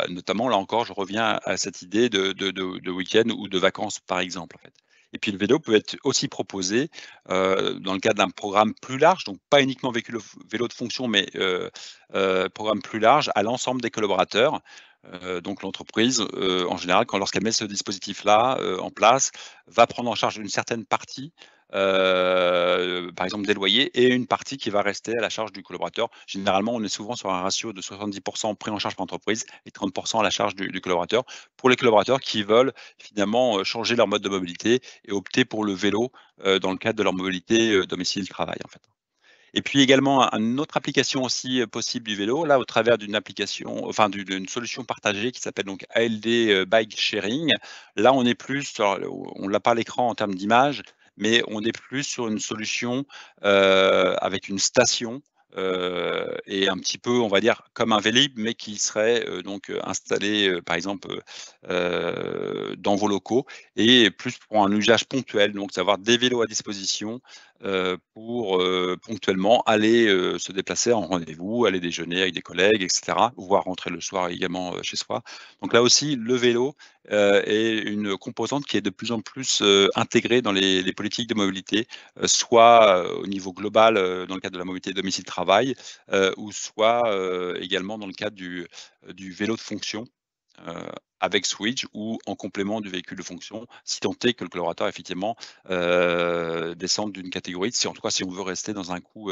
notamment là encore, je reviens à cette idée de week-end ou de vacances par exemple, en fait. Et puis le vélo peut être aussi proposé, dans le cadre d'un programme plus large, donc pas uniquement vélo de fonction, mais programme plus large à l'ensemble des collaborateurs. Donc l'entreprise, en général, lorsqu'elle met ce dispositif-là, en place, va prendre en charge une certaine partie, par exemple des loyers et une partie qui va rester à la charge du collaborateur. Généralement, on est souvent sur un ratio de 70 pris en charge par l'entreprise et 30 à la charge du collaborateur. Pour les collaborateurs qui veulent finalement, changer leur mode de mobilité et opter pour le vélo, dans le cadre de leur mobilité, domicile-travail, en fait. Et puis également une autre application aussi, possible du vélo, là au travers d'une application, enfin d'une solution partagée qui s'appelle donc ALD, Bike Sharing. Là, on est plus sur on l'a pas à l'écran en termes d'image, mais on est plus sur une solution, avec une station, et un petit peu, on va dire, comme un Vélib, mais qui serait, donc, installé, par exemple, dans vos locaux et plus pour un usage ponctuel, donc d'avoir des vélos à disposition, pour, ponctuellement aller, se déplacer en rendez-vous, aller déjeuner avec des collègues et cetera, voire rentrer le soir également, chez soi. Donc là aussi, le vélo, est une composante qui est de plus en plus, intégrée dans les politiques de mobilité, soit, au niveau global, dans le cadre de la mobilité domicile-travail, ou soit, également dans le cadre du vélo de fonction, heu, avec switch ou en complément du véhicule de fonction, si tant est que le collaborateur effectivement, descende d'une catégorie, si en tout cas si on veut rester dans un coût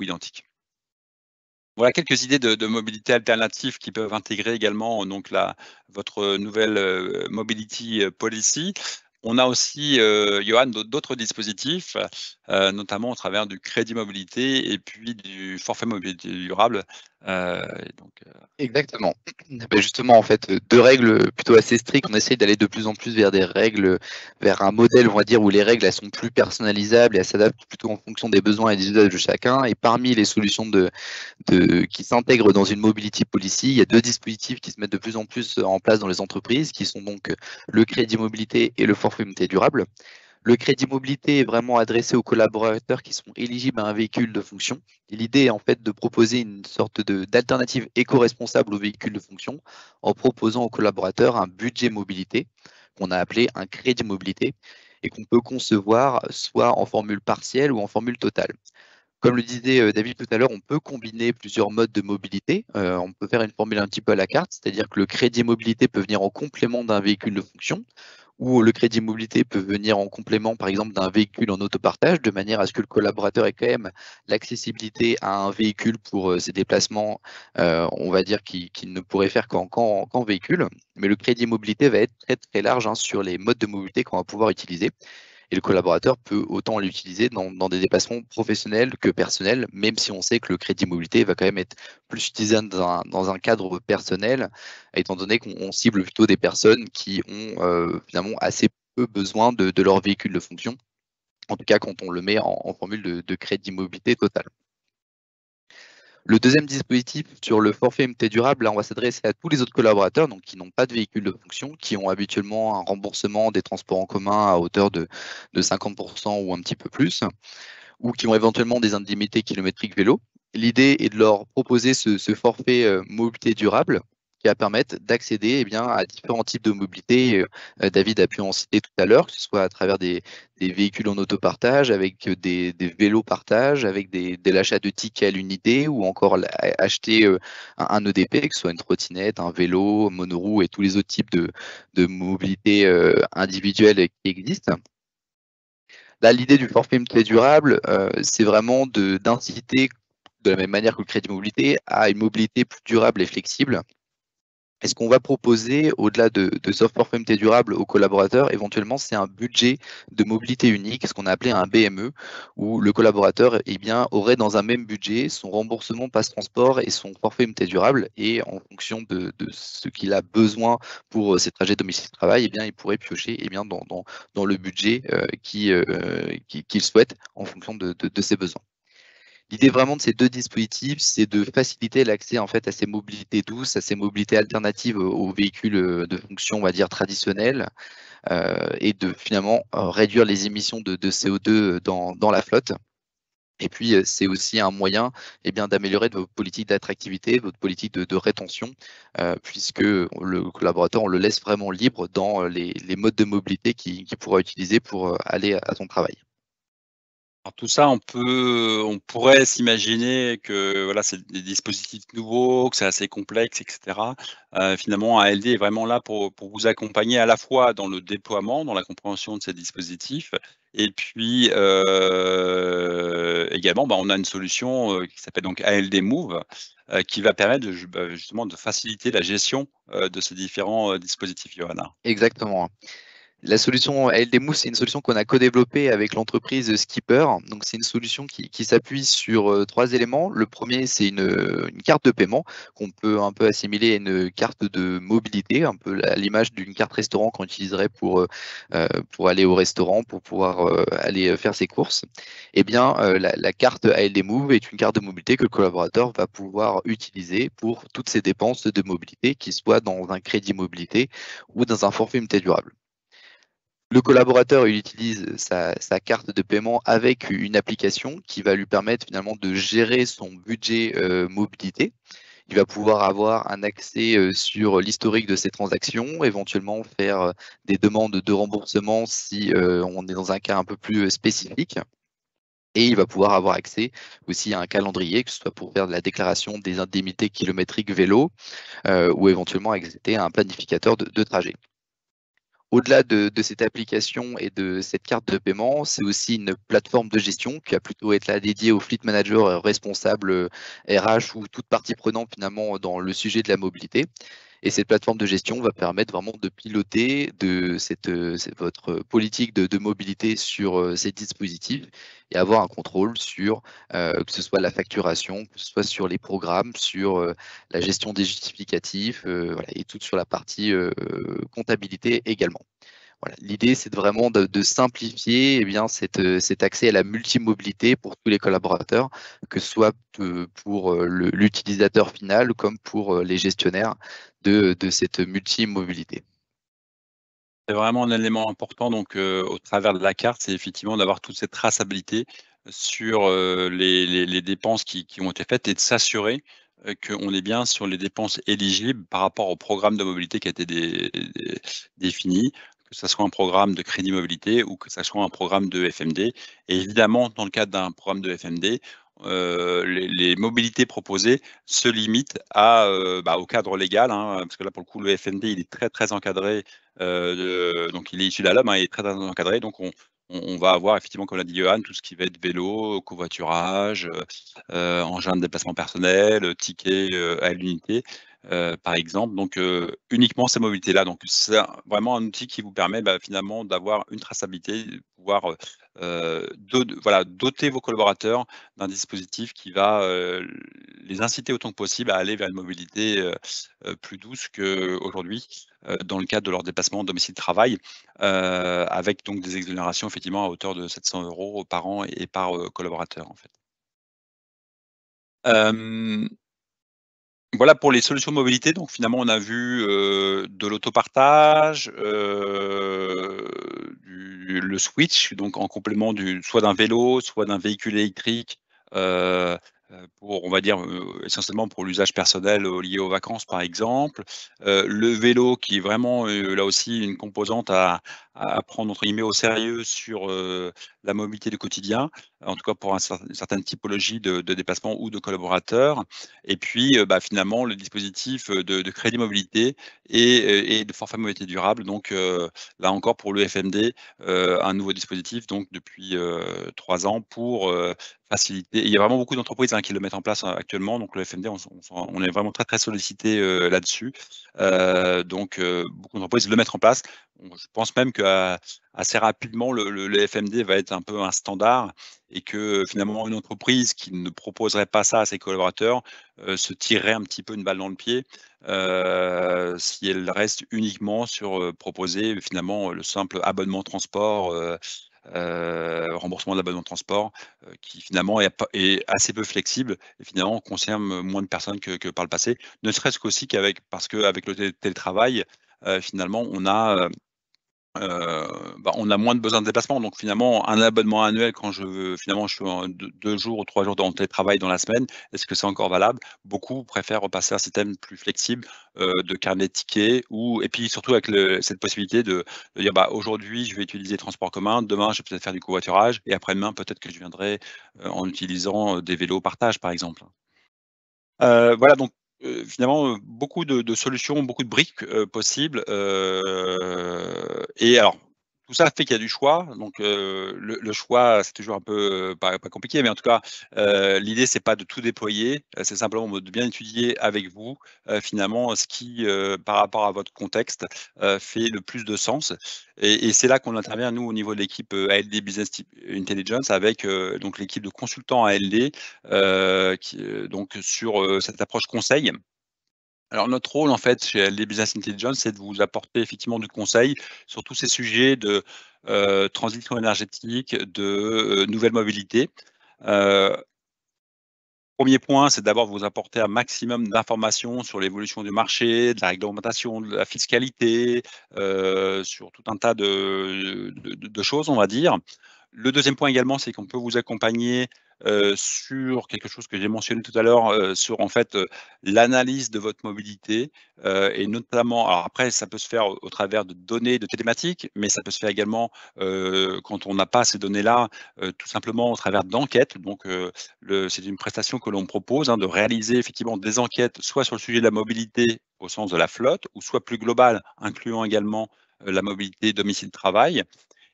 identique. Voilà quelques idées de mobilité alternative qui peuvent intégrer également donc votre nouvelle, mobility, policy. On a aussi, Johan, d'autres dispositifs, notamment au travers du crédit mobilité et puis du forfait mobilité durable, et donc, Exactement. Justement, en fait, 2 règles plutôt assez strictes. On essaye d'aller de plus en plus vers des règles, vers un modèle, on va dire, où les règles, elles sont plus personnalisables et elles s'adaptent plutôt en fonction des besoins et des usages de chacun. Et parmi les solutions qui s'intègrent dans une mobility policy, il y a 2 dispositifs qui se mettent de plus en plus en place dans les entreprises, qui sont donc le crédit mobilité et le forfait mobilité durable. Le crédit mobilité est vraiment adressé aux collaborateurs qui sont éligibles à un véhicule de fonction. Et l'idée est en fait de proposer une sorte d'alternative éco-responsable au véhicule de fonction en proposant aux collaborateurs un budget mobilité qu'on a appelé un crédit mobilité et qu'on peut concevoir soit en formule partielle ou en formule totale. Comme le disait David tout à l'heure, on peut combiner plusieurs modes de mobilité. On peut faire une formule un petit peu à la carte, c'est-à-dire que le crédit mobilité peut venir en complément d'un véhicule de fonction ou le crédit mobilité peut venir en complément, par exemple, d'un véhicule en autopartage, de manière à ce que le collaborateur ait quand même l'accessibilité à un véhicule pour ses déplacements, on va dire, qu'il ne pourrait faire qu'en véhicule. Mais le crédit mobilité va être très, très large hein, sur les modes de mobilité qu'on va pouvoir utiliser. Et le collaborateur peut autant l'utiliser dans des déplacements professionnels que personnels, même si on sait que le crédit mobilité va quand même être plus utilisé dans un cadre personnel, étant donné qu'on cible plutôt des personnes qui ont finalement assez peu besoin de leur véhicule de fonction en tout cas quand on le met en formule de crédit mobilité total. Le deuxième dispositif sur le forfait MT durable, là, on va s'adresser à tous les autres collaborateurs donc qui n'ont pas de véhicule de fonction, qui ont habituellement un remboursement des transports en commun à hauteur de 50% ou un petit peu plus, ou qui ont éventuellement des indemnités kilométriques vélo. L'idée est de leur proposer ce forfait mobilité durable qui va permettre d'accéder à différents types de mobilité. David a pu en citer tout à l'heure, que ce soit à travers des véhicules en autopartage, avec des vélos partage, avec de l'achat de tickets à l'unité, ou encore acheter un EDP, que ce soit une trottinette, un vélo, un monoroue et tous les autres types de mobilité individuelle qui existent. Là, l'idée du forfait MT durable, c'est vraiment d'inciter, de la même manière que le crédit mobilité, à une mobilité plus durable et flexible. Et ce qu'on va proposer, au-delà de ce forfait MT durable aux collaborateurs, éventuellement, c'est un budget de mobilité unique, ce qu'on a appelé un BME, où le collaborateur aurait dans un même budget son remboursement passe-transport et son forfait MT durable. Et en fonction de ce qu'il a besoin pour ses trajets domicile-travail, il pourrait piocher dans le budget qu'il souhaite en fonction de ses besoins. L'idée vraiment de ces deux dispositifs, c'est de faciliter l'accès en fait à ces mobilités douces, à ces mobilités alternatives aux véhicules de fonction, on va dire traditionnels, et de finalement réduire les émissions de CO2 dans la flotte. Et puis, c'est aussi un moyen d'améliorer votre politique d'attractivité, votre politique de rétention, puisque le collaborateur, on le laisse vraiment libre dans les modes de mobilité qu'il pourra utiliser pour aller à son travail. Alors tout ça, on pourrait s'imaginer que voilà, c'est des dispositifs nouveaux, que c'est assez complexe et cetera. Finalement, ALD est vraiment là pour vous accompagner à la fois dans le déploiement, dans la compréhension de ces dispositifs et puis, également, on a une solution, qui s'appelle donc ALD Move, qui va permettre justement de faciliter la gestion, de ces différents, dispositifs, Johanna. Exactement. La solution ALD Move, c'est une solution qu'on a co-développée avec l'entreprise Skipper. Donc, c'est une solution qui s'appuie sur 3 éléments. Le premier, c'est une carte de paiement qu'on peut un peu assimiler à une carte de mobilité, un peu à l'image d'une carte restaurant qu'on utiliserait pour aller au restaurant, pour pouvoir aller faire ses courses. La carte ALD Move est une carte de mobilité que le collaborateur va pouvoir utiliser pour toutes ses dépenses de mobilité, qu'ils soient dans un crédit mobilité ou dans un forfait MT durable. Le collaborateur, il utilise sa carte de paiement avec une application qui va lui permettre finalement de gérer son budget mobilité. Il va pouvoir avoir un accès sur l'historique de ses transactions, éventuellement faire des demandes de remboursement si on est dans un cas un peu plus spécifique. Et il va pouvoir avoir accès aussi à un calendrier, que ce soit pour faire de la déclaration des indemnités kilométriques vélo ou éventuellement accéder à un planificateur de trajet. Au-delà de cette application et de cette carte de paiement, c'est aussi une plateforme de gestion qui va plutôt être là dédiée au fleet manager responsable RH ou toute partie prenante finalement dans le sujet de la mobilité. Et cette plateforme de gestion va permettre vraiment de piloter votre politique de mobilité sur ces dispositifs et avoir un contrôle sur que ce soit la facturation, que ce soit sur les programmes, sur la gestion des justificatifs voilà, et tout sur la partie comptabilité également. Voilà. L'idée, c'est vraiment de simplifier cet accès à la multimobilité pour tous les collaborateurs, que ce soit pour l'utilisateur final comme pour les gestionnaires de cette multimobilité. C'est vraiment un élément important donc, au travers de la carte, c'est effectivement d'avoir toute cette traçabilité sur, les dépenses qui ont été faites et de s'assurer, qu'on est bien sur les dépenses éligibles par rapport au programme de mobilité qui a été défini, que ça soit un programme de crédit mobilité ou que ça soit un programme de FMD. Et évidemment, dans le cadre d'un programme de FMD, les mobilités proposées se limitent au cadre légal, hein, parce que là, pour le coup, le FMD, il est très, très encadré. Donc il est issu de la LOM, hein, il est très encadré, donc on va avoir effectivement, comme l'a dit Johan, tout ce qui va être vélo, covoiturage, engin de déplacement personnel, ticket, à l'unité, par exemple, donc uniquement ces mobilités-là. Donc c'est vraiment un outil qui vous permet, finalement d'avoir une traçabilité pouvoir voilà, doter vos collaborateurs d'un dispositif qui va les inciter autant que possible à aller vers une mobilité plus douce qu'aujourd'hui, dans le cadre de leur déplacement domicile-travail, avec donc des exonérations effectivement à hauteur de 700 € par an et par collaborateur en fait. Hem, voilà pour les solutions de mobilité. Donc finalement, on a vu, de l'autopartage, le switch, donc en complément soit d'un vélo, soit d'un véhicule électrique, heu pour on va dire, essentiellement pour l'usage personnel, lié aux vacances par exemple. Le vélo qui est vraiment, là aussi une composante à prendre entre guillemets «au sérieux» sur, la mobilité du quotidien, en tout cas pour une certaine typologie de déplacements ou de collaborateurs. Et puis, bah, finalement, le dispositif, de crédit mobilité et de forfait mobilité durable. Donc, là encore pour le FMD, un nouveau dispositif donc depuis, 3 ans pour, faciliter. Et il y a vraiment beaucoup d'entreprises, hein, qui le mettent en place, actuellement. Donc le FMD, on est vraiment très, très sollicité, là-dessus. Donc, beaucoup d'entreprises le mettent en place. Je pense même qu'assez rapidement, le FMD va être un peu un standard et que, finalement, une entreprise qui ne proposerait pas ça à ses collaborateurs, se tirerait un petit peu une balle dans le pied, si elle reste uniquement sur, proposer finalement, le simple abonnement transport, remboursement de l'abonnement de transport, qui finalement est assez peu flexible et finalement concerne moins de personnes que par le passé. Ne serait-ce qu'aussi parce qu'avec le télétravail, finalement on a moins de besoin de déplacement. Donc finalement, un abonnement annuel quand finalement je suis en 2 jours ou 3 jours dans le télétravail dans la semaine, est-ce que c'est encore valable? Beaucoup préfèrent repasser à un système plus flexible, de carnet de tickets et puis surtout avec cette possibilité de dire: «Bah, aujourd'hui, je vais utiliser les transports communs, demain, je vais peut-être faire du covoiturage et après-demain, peut-être que je viendrai, en utilisant, des vélos partage», par exemple. Voilà donc, finalement, beaucoup de solutions, beaucoup de briques, possibles, et alors tout ça fait qu'il y a du choix donc, le choix, c'est toujours un peu, pas compliqué, mais en tout cas, l'idée c'est pas de tout déployer, c'est simplement de bien étudier avec vous, finalement ce qui, par rapport à votre contexte, fait le plus de sens. Et c'est là qu'on intervient nous au niveau de l'équipe, ALD Business Intelligence avec, donc l'équipe de consultants ALD, donc sur, cette approche conseil. Alors notre rôle en fait chez LD Business Intelligence, c'est de vous apporter effectivement du conseil sur tous ces sujets de, transition énergétique, de, nouvelles mobilités. Heu, 1 point, c'est d'abord vous apporter un maximum d'informations sur l'évolution du marché, de la réglementation, de la fiscalité, sur tout un tas de choses, on va dire. Le deuxième point également, c'est qu'on peut vous accompagner, sur quelque chose que j'ai mentionné tout à l'heure, sur en fait, l'analyse de votre mobilité, et notamment alors après ça peut se faire au travers de données de télématiques, mais ça peut se faire également, quand on n'a pas ces données-là, tout simplement au travers d'enquêtes. Donc, c'est une prestation que l'on propose, hein, de réaliser effectivement des enquêtes, soit sur le sujet de la mobilité au sens de la flotte ou soit plus global, incluant également, la mobilité domicile-travail.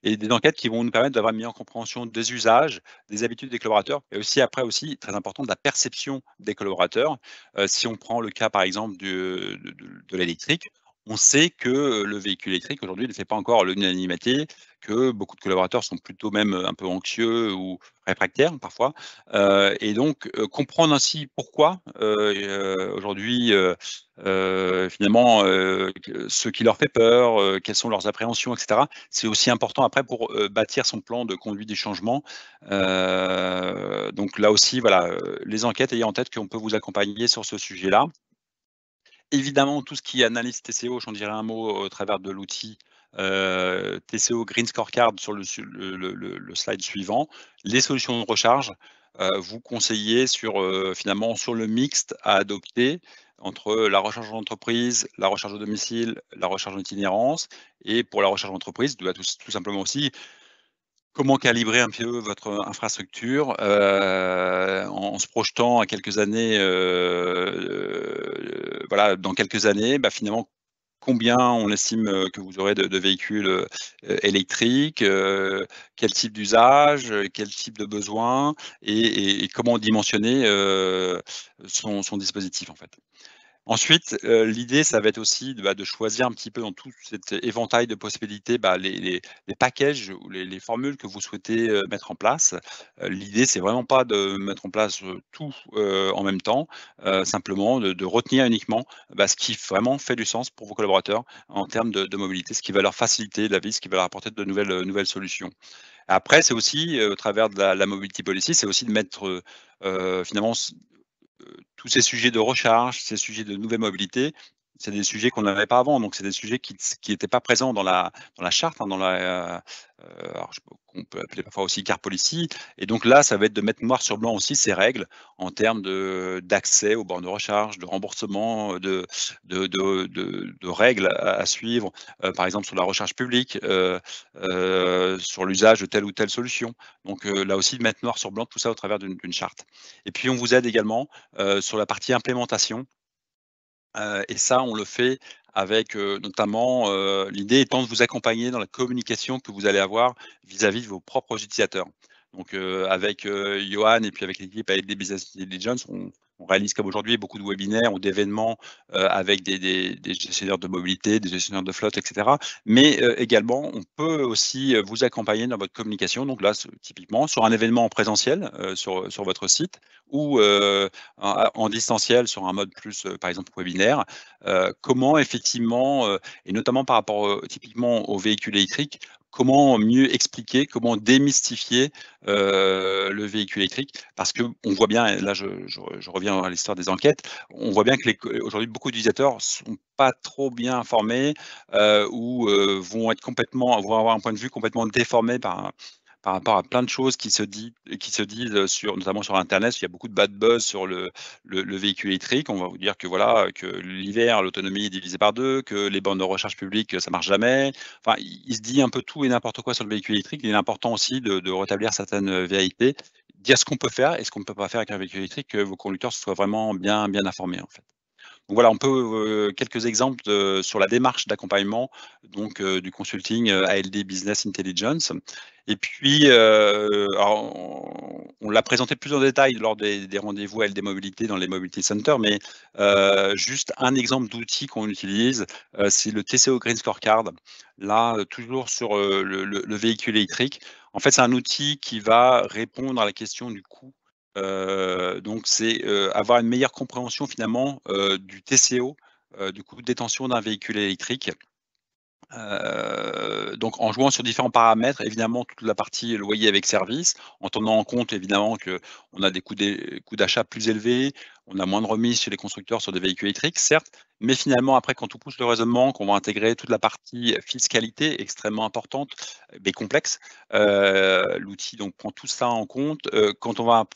Et des enquêtes qui vont nous permettre d'avoir une meilleure compréhension des usages, des habitudes des collaborateurs et aussi après aussi, très important, de la perception des collaborateurs. Si on prend le cas par exemple de l'électrique, on sait que, le véhicule électrique aujourd'hui ne fait pas encore l'unanimité, que beaucoup de collaborateurs sont plutôt même, un peu anxieux ou réfractaires parfois. Et donc, comprendre ainsi pourquoi, aujourd'hui, finalement, ce qui leur fait peur, quelles sont leurs appréhensions et cetera. C'est aussi important après pour, bâtir son plan de conduite du changement. Donc là aussi, voilà, les enquêtes, ayez en tête qu'on peut vous accompagner sur ce sujet-là. Évidemment, tout ce qui est analyse TCO, j'en dirai un mot au travers de l'outil, TCO Green Scorecard sur le slide suivant. Les solutions de recharge, vous conseiller finalement sur le mixte à adopter entre la recharge en entreprise, la recharge au domicile, la recharge en itinérance. Et pour la recharge en entreprise, tout simplement aussi comment calibrer un peu votre infrastructure, en se projetant à quelques années, voilà, dans quelques années, bah, finalement, combien on estime, que vous aurez de véhicules, électriques, quel type d'usage, quel type de besoin et comment dimensionner, son dispositif, en fait. Ensuite, l'idée, ça va être aussi de choisir un petit peu dans tout cet éventail de possibilités, les packages ou les formules que vous souhaitez, mettre en place. L'idée, c'est vraiment pas de mettre en place, tout, en même temps, simplement de retenir uniquement, ce qui vraiment fait du sens pour vos collaborateurs en termes de mobilité, ce qui va leur faciliter la vie, ce qui va leur apporter de nouvelles solutions. Après, c'est aussi, au travers de la mobility policy, c'est aussi de mettre, finalement tous ces sujets de recharge, ces sujets de nouvelles mobilités, c'est des sujets qu'on n'avait pas avant, donc c'est des sujets qui étaient pas présents dans la charte, hein, alors qu'on peut appeler parfois aussi car policy, et donc là, ça va être de mettre noir sur blanc aussi ces règles en termes d'accès aux bornes de recharge, de remboursement, de règles à suivre, par exemple sur la recharge publique, sur l'usage de telle ou telle solution. Donc là aussi de mettre noir sur blanc tout ça au travers d'une charte. Et puis on vous aide également sur la partie implémentation, et ça, on le fait avec, notamment, l'idée étant de vous accompagner dans la communication que vous allez avoir vis-à-vis de vos propres utilisateurs. Donc, avec, Yoann et puis avec l'équipe ALD Business Intelligence, on réalise comme aujourd'hui beaucoup de webinaires ou d'événements, avec des gestionnaires de mobilité, des gestionnaires de flotte et cetera. Mais, également, on peut aussi, vous accompagner dans votre communication. Donc là, typiquement sur un événement en présentiel, sur votre site ou, en distanciel sur un mode plus, par exemple webinaire, comment effectivement, et notamment par rapport, typiquement aux véhicules électriques, comment mieux expliquer, comment démystifier, le véhicule électrique? Parce qu'on voit bien, et là je reviens à l'histoire des enquêtes, on voit bien que aujourd'hui beaucoup d'utilisateurs sont pas trop bien informés, ou, vont avoir un point de vue complètement déformé par rapport à plein de choses qui se disent notamment sur internet. Il y a beaucoup de bad buzz sur le véhicule électrique. On va vous dire que voilà, que l'hiver, l'autonomie est divisée par 2, que les bornes de recharge publique, ça marche jamais. Enfin, il se dit un peu tout et n'importe quoi sur le véhicule électrique. Il est important aussi de rétablir certaines, vérités, dire ce qu'on peut faire et ce qu'on ne peut pas faire avec un véhicule électrique, que vos conducteurs soient vraiment bien informés, en fait. Donc voilà, on peut, quelques exemples sur la démarche d'accompagnement donc du consulting, ALD Business Intelligence. Et puis, alors on l'a présenté plus en détail lors des rendez-vous ALD Mobilité dans les Mobility Centers, mais juste un exemple d'outil qu'on utilise, c'est le TCO Green Scorecard. Là, toujours sur, le véhicule électrique. En fait, c'est un outil qui va répondre à la question du coût. Donc c'est, avoir une meilleure compréhension finalement, du TCO, du coût de détention d'un véhicule électrique. Donc en jouant sur différents paramètres, évidemment toute la partie loyer avec service, en tenant en compte évidemment qu'on a des coûts d'achat plus élevés, on a moins de remises chez les constructeurs sur des véhicules électriques, certes, mais finalement après quand on pousse le raisonnement, qu'on va intégrer toute la partie fiscalité extrêmement importante, mais complexe, l'outil donc prend tout ça en compte. Quand on va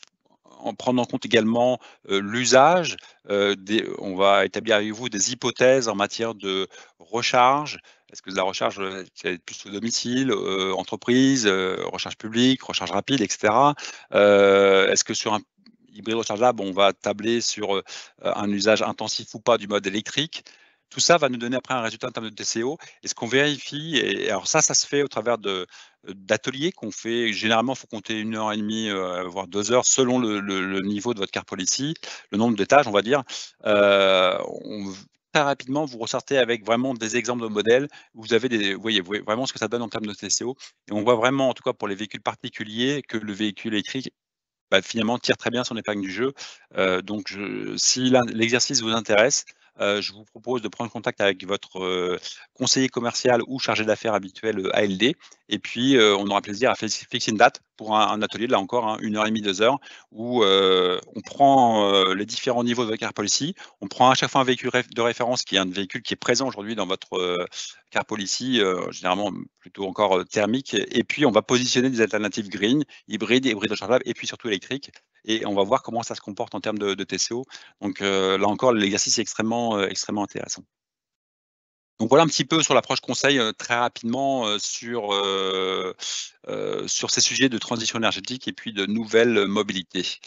en prendre en compte également, l'usage, on va établir avec vous des hypothèses en matière de recharge. Est-ce que la recharge, ça va être plus au domicile, entreprise, recharge publique, recharge rapide et cetera? Est-ce que sur un hybride rechargeable, on va tabler sur, un usage intensif ou pas du mode électrique? Tout ça va nous donner après un résultat en termes de TCO, et ce qu'on vérifie, et alors ça se fait au travers d'ateliers qu'on fait. Généralement, il faut compter 1 heure et demie, voire 2 heures selon le niveau de votre car policy, le nombre d'étages, on va dire. On Très rapidement, vous ressortez avec vraiment des exemples de modèles. Vous voyez vraiment ce que ça donne en termes de TCO, et on voit vraiment, en tout cas pour les véhicules particuliers, que le véhicule électrique, finalement tire très bien son épingle du jeu. Donc si l'exercice vous intéresse, je vous propose de prendre contact avec votre, conseiller commercial ou chargé d'affaires habituel, ALD, et puis, on aura plaisir à fixer une date pour un atelier, là encore, hein, 1 heure et demie, 2 heures, où, on prend, les différents niveaux de votre car policy. On prend à chaque fois un véhicule de référence qui est un véhicule qui est présent aujourd'hui dans votre, car policy, généralement plutôt encore, thermique, et puis on va positionner des alternatives green, hybrides rechargeables et puis surtout électriques, et on va voir comment ça se comporte en termes de TCO. Donc là encore, l'exercice est extrêmement intéressant. Donc voilà un petit peu sur l'approche conseil, très rapidement, sur ces sujets de transition énergétique et puis de nouvelles mobilités.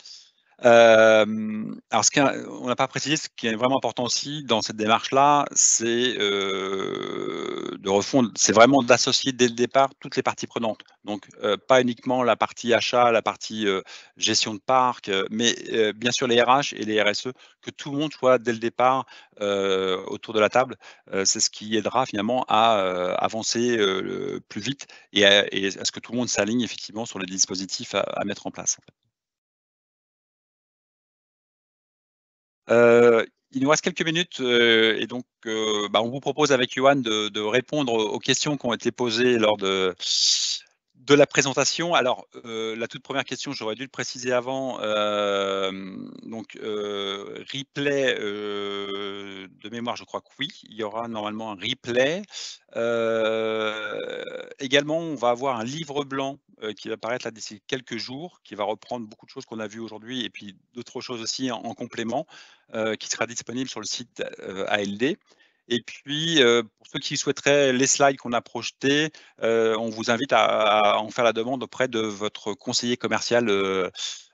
Alors on n'a pas précisé, ce qui est vraiment important aussi dans cette démarche-là, c'est, de refondre, c'est vraiment d'associer dès le départ toutes les parties prenantes. Donc, pas uniquement la partie achat, la partie, gestion de parc, mais, bien sûr les RH et les RSE, que tout le monde soit dès le départ, autour de la table. C'est ce qui aidera finalement à, avancer, le plus vite et à ce que tout le monde s'aligne effectivement sur les dispositifs à mettre en place. Il nous reste quelques minutes, et donc, on vous propose avec Johan de répondre aux questions qui ont été posées lors de la présentation. Alors, la toute première question, j'aurais dû le préciser avant, donc, replay, de mémoire, je crois que oui, il y aura normalement un replay. Également, on va avoir un livre blanc, qui va paraître là d'ici quelques jours, qui va reprendre beaucoup de choses qu'on a vues aujourd'hui et puis d'autres choses aussi en complément, qui sera disponible sur le site, ALD. Et puis, pour ceux qui souhaiteraient les slides qu'on a projetés, on vous invite à en faire la demande auprès de votre conseiller commercial,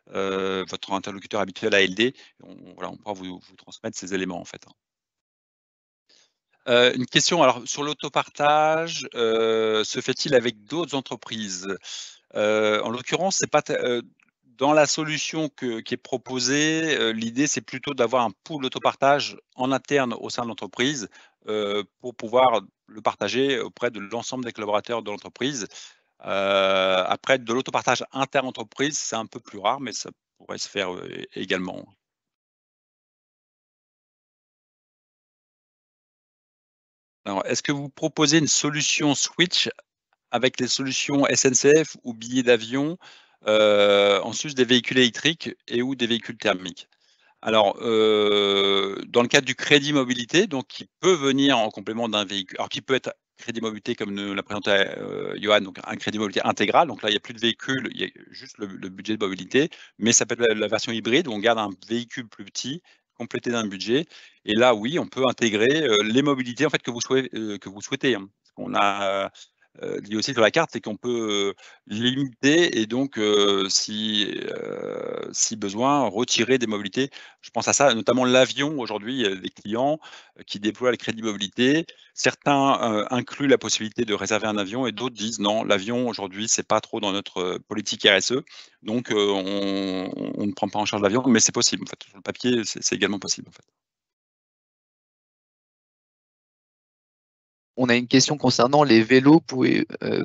votre interlocuteur habituel ALD. On pourra vous transmettre ces éléments, en fait, hein. Une question alors sur l'autopartage, se fait-il avec d'autres entreprises? En l'occurrence, c'est pas dans la solution qui est proposée, l'idée, c'est plutôt d'avoir un pool d'autopartage en interne au sein de l'entreprise, pour pouvoir le partager auprès de l'ensemble des collaborateurs de l'entreprise. Après de l'autopartage inter-entreprise, c'est un peu plus rare, mais ça pourrait se faire, également. Alors, est-ce que vous proposez une solution switch avec les solutions SNCF ou billets d'avion, en sus des véhicules électriques et ou des véhicules thermiques? Alors, dans le cadre du crédit mobilité, donc qui peut venir en complément d'un véhicule, alors qui peut être crédit mobilité comme nous l'a présenté, Johan, donc un crédit mobilité intégral. Donc là, il y a plus de véhicule, il y a juste le budget de mobilité, mais ça peut être la version hybride où on garde un véhicule plus petit, complété d'un budget et là, oui, on peut intégrer, les mobilités en fait que vous souhaitez, hein. Parce qu'on a, dit aussi sur la carte, c'est qu'on peut, limiter et donc, si besoin, retirer des mobilités. Je pense à ça, notamment l'avion aujourd'hui, il y a des clients, qui déploient le crédit mobilité. Certains, incluent la possibilité de réserver un avion et d'autres disent: «Non, l'avion aujourd'hui, c'est pas trop dans notre, politique RSE, donc on ne prend pas en charge l'avion», mais c'est possible en fait. Sur le papier, c'est également possible en fait. On a une question concernant les vélos.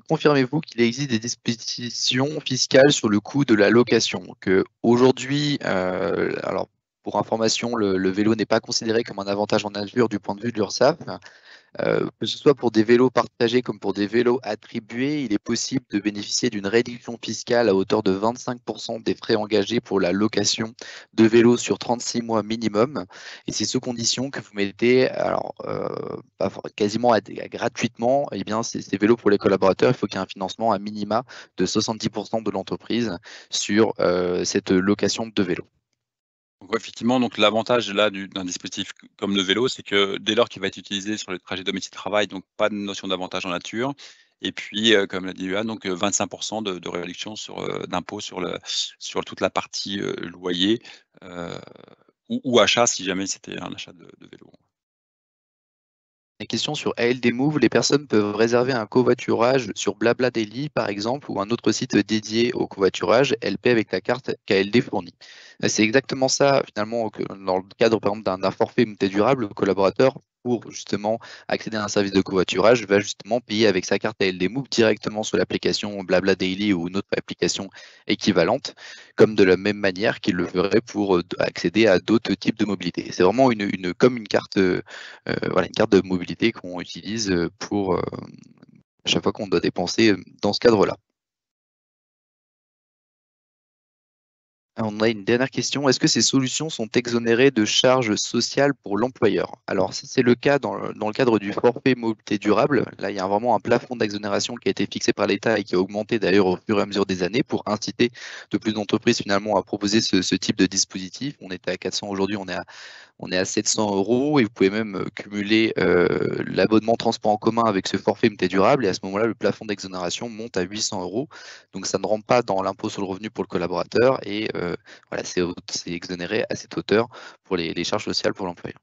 Confirmez-vous qu'il existe des dispositions fiscales sur le coût de la location? Aujourd'hui, alors pour information, le vélo n'est pas considéré comme un avantage en nature du point de vue de l'URSSAF. Que ce soit pour des vélos partagés comme pour des vélos attribués, il est possible de bénéficier d'une réduction fiscale à hauteur de 25% des frais engagés pour la location de vélos sur 36 mois minimum. Et c'est sous condition que vous mettez, alors quasiment gratuitement, eh bien, ces vélos pour les collaborateurs, il faut qu'il y ait un financement à minima de 70% de l'entreprise sur cette location de vélos. Donc ouais, effectivement, donc l'avantage là d'un dispositif comme le vélo, c'est que dès lors qu'il va être utilisé sur les trajets domicile-travail, donc pas de notion d'avantage en nature. Et puis, comme l'a dit Johan, donc 25 de réduction d'impôt sur toute la partie, loyer, heu, ou achat si jamais c'était un achat de vélo. La question sur ALD Move, les personnes peuvent réserver un covoiturage sur Blabla Daily, par exemple, ou un autre site dédié au covoiturage. Elles paient avec la carte qu'ALD fournit. C'est exactement ça, finalement, dans le cadre, par exemple, d'un forfait mobilité durable, le collaborateur, pour justement accéder à un service de covoiturage, va justement payer avec sa carte ALD Move directement sur l'application Blabla Daily ou une autre application équivalente, comme de la même manière qu'il le ferait pour accéder à d'autres types de mobilité. C'est vraiment comme une carte. Voilà, une carte de mobilité qu'on utilise pour à chaque fois qu'on doit dépenser dans ce cadre-là. On a une dernière question. Est-ce que ces solutions sont exonérées de charges sociales pour l'employeur? Alors, si c'est le cas dans le cadre du forfait mobilité durable, là, il y a vraiment un plafond d'exonération qui a été fixé par l'État et qui a augmenté d'ailleurs au fur et à mesure des années pour inciter de plus d'entreprises finalement à proposer ce type de dispositif. On était à 400, aujourd'hui on est à 700 € et vous pouvez même cumuler l'abonnement transport en commun avec ce forfait mobilité durable et à ce moment-là, le plafond d'exonération monte à 800 €. Donc ça ne rentre pas dans l'impôt sur le revenu pour le collaborateur et voilà, c'est exonéré à cette hauteur pour les charges sociales pour l'employeur.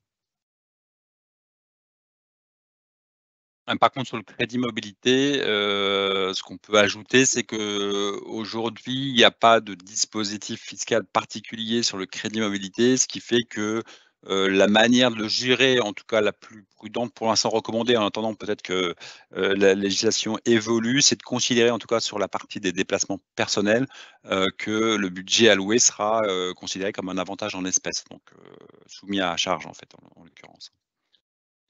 Par contre, sur le crédit mobilité, ce qu'on peut ajouter, c'est qu'aujourd'hui, il n'y a pas de dispositif fiscal particulier sur le crédit mobilité, ce qui fait que, la manière de le gérer, en tout cas la plus prudente pour l'instant recommandée, en attendant peut-être que, la législation évolue, c'est de considérer, en tout cas sur la partie des déplacements personnels, que le budget alloué sera, considéré comme un avantage en espèces, donc soumis à charge en fait, en l'occurrence.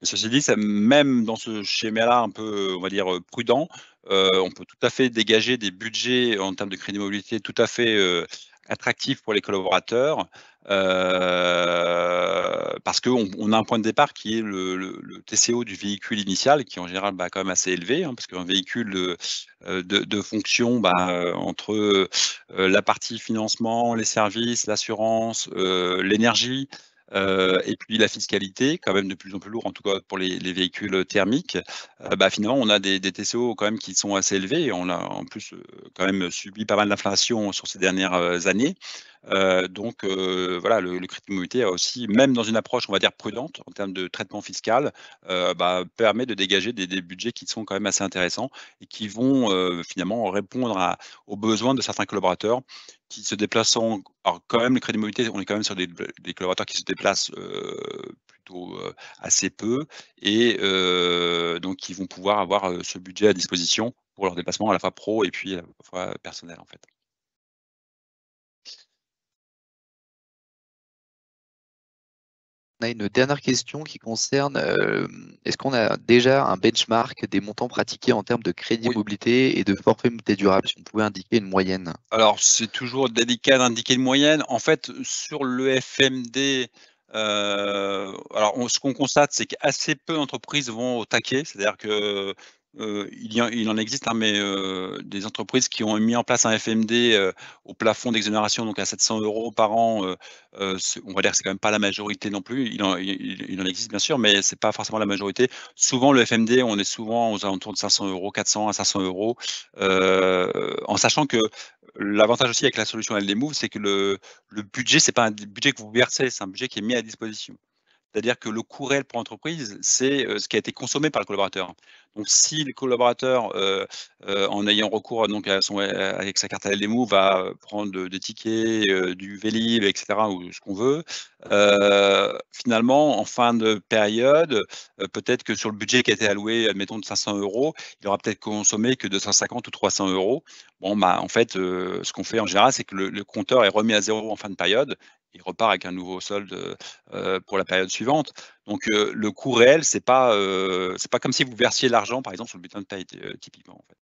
Ceci dit, ça même dans ce schéma-là un peu, on va dire, prudent, on peut tout à fait dégager des budgets en termes de crédit mobilité tout à fait, attractifs pour les collaborateurs, parce qu'on a un point de départ qui est le TCO du véhicule initial qui en général, bah, quand même assez élevé, hein, parce qu'un véhicule, de fonction, bah, entre, la partie financement, les services, l'assurance, l'énergie, et puis la fiscalité, quand même de plus en plus lourd, en tout cas pour les véhicules thermiques, bah, finalement on a des TCO quand même qui sont assez élevés et on a en plus, quand même subi pas mal d'inflation sur ces dernières, années. Donc voilà, le crédit mobilité a aussi, même dans une approche on va dire prudente en termes de traitement fiscal, bah, permet de dégager des budgets qui sont quand même assez intéressants et qui vont, finalement répondre aux besoins de certains collaborateurs qui se déplacent alors quand même le crédit mobilité, on est quand même sur des collaborateurs qui se déplacent, plutôt, assez peu et donc qui vont pouvoir avoir, ce budget à disposition pour leurs déplacements à la fois pro et puis, à la fois personnels en fait. On a une dernière question qui concerne, est-ce qu'on a déjà un benchmark des montants pratiqués en termes de crédit Oui. mobilité et de forfait mobilité durable? Si on pouvait indiquer une moyenne. Alors, c'est toujours délicat d'indiquer une moyenne. En fait, sur le FMD, alors ce qu'on constate, c'est qu'assez peu d'entreprises vont au taquet. C'est-à-dire que, il en existe, hein, mais des entreprises qui ont mis en place un FMD, au plafond d'exonération, donc à 700 € par an, c'est on va dire que c'est quand même pas la majorité non plus. Il en existe bien sûr, mais c'est pas forcément la majorité. Souvent le FMD, on est souvent aux alentours de 500 €, 400 à 500 €, en sachant que l'avantage aussi avec la solution LDMove, c'est que le budget, c'est pas un budget que vous versez, c'est un budget qui est mis à disposition. C'est-à-dire que le coût réel pour l'entreprise, c'est, ce qui a été consommé par le collaborateur. Donc si le collaborateur, en ayant recours donc à son avec sa carte LDMove va, prendre, des tickets, du Vélib et cetera ou ce qu'on veut, finalement en fin de période, peut-être que sur le budget qui a été alloué, admettons de 500 €, il aura peut-être consommé que 250 ou 300 €. Bon, bah, en fait, ce qu'on fait en général, c'est que le compteur est remis à 0 en fin de période. Il repart avec un nouveau solde, pour la période suivante. Donc, le coût réel, c'est pas comme si vous versiez l'argent, par exemple, sur le bulletin de paie, typiquement, en fait.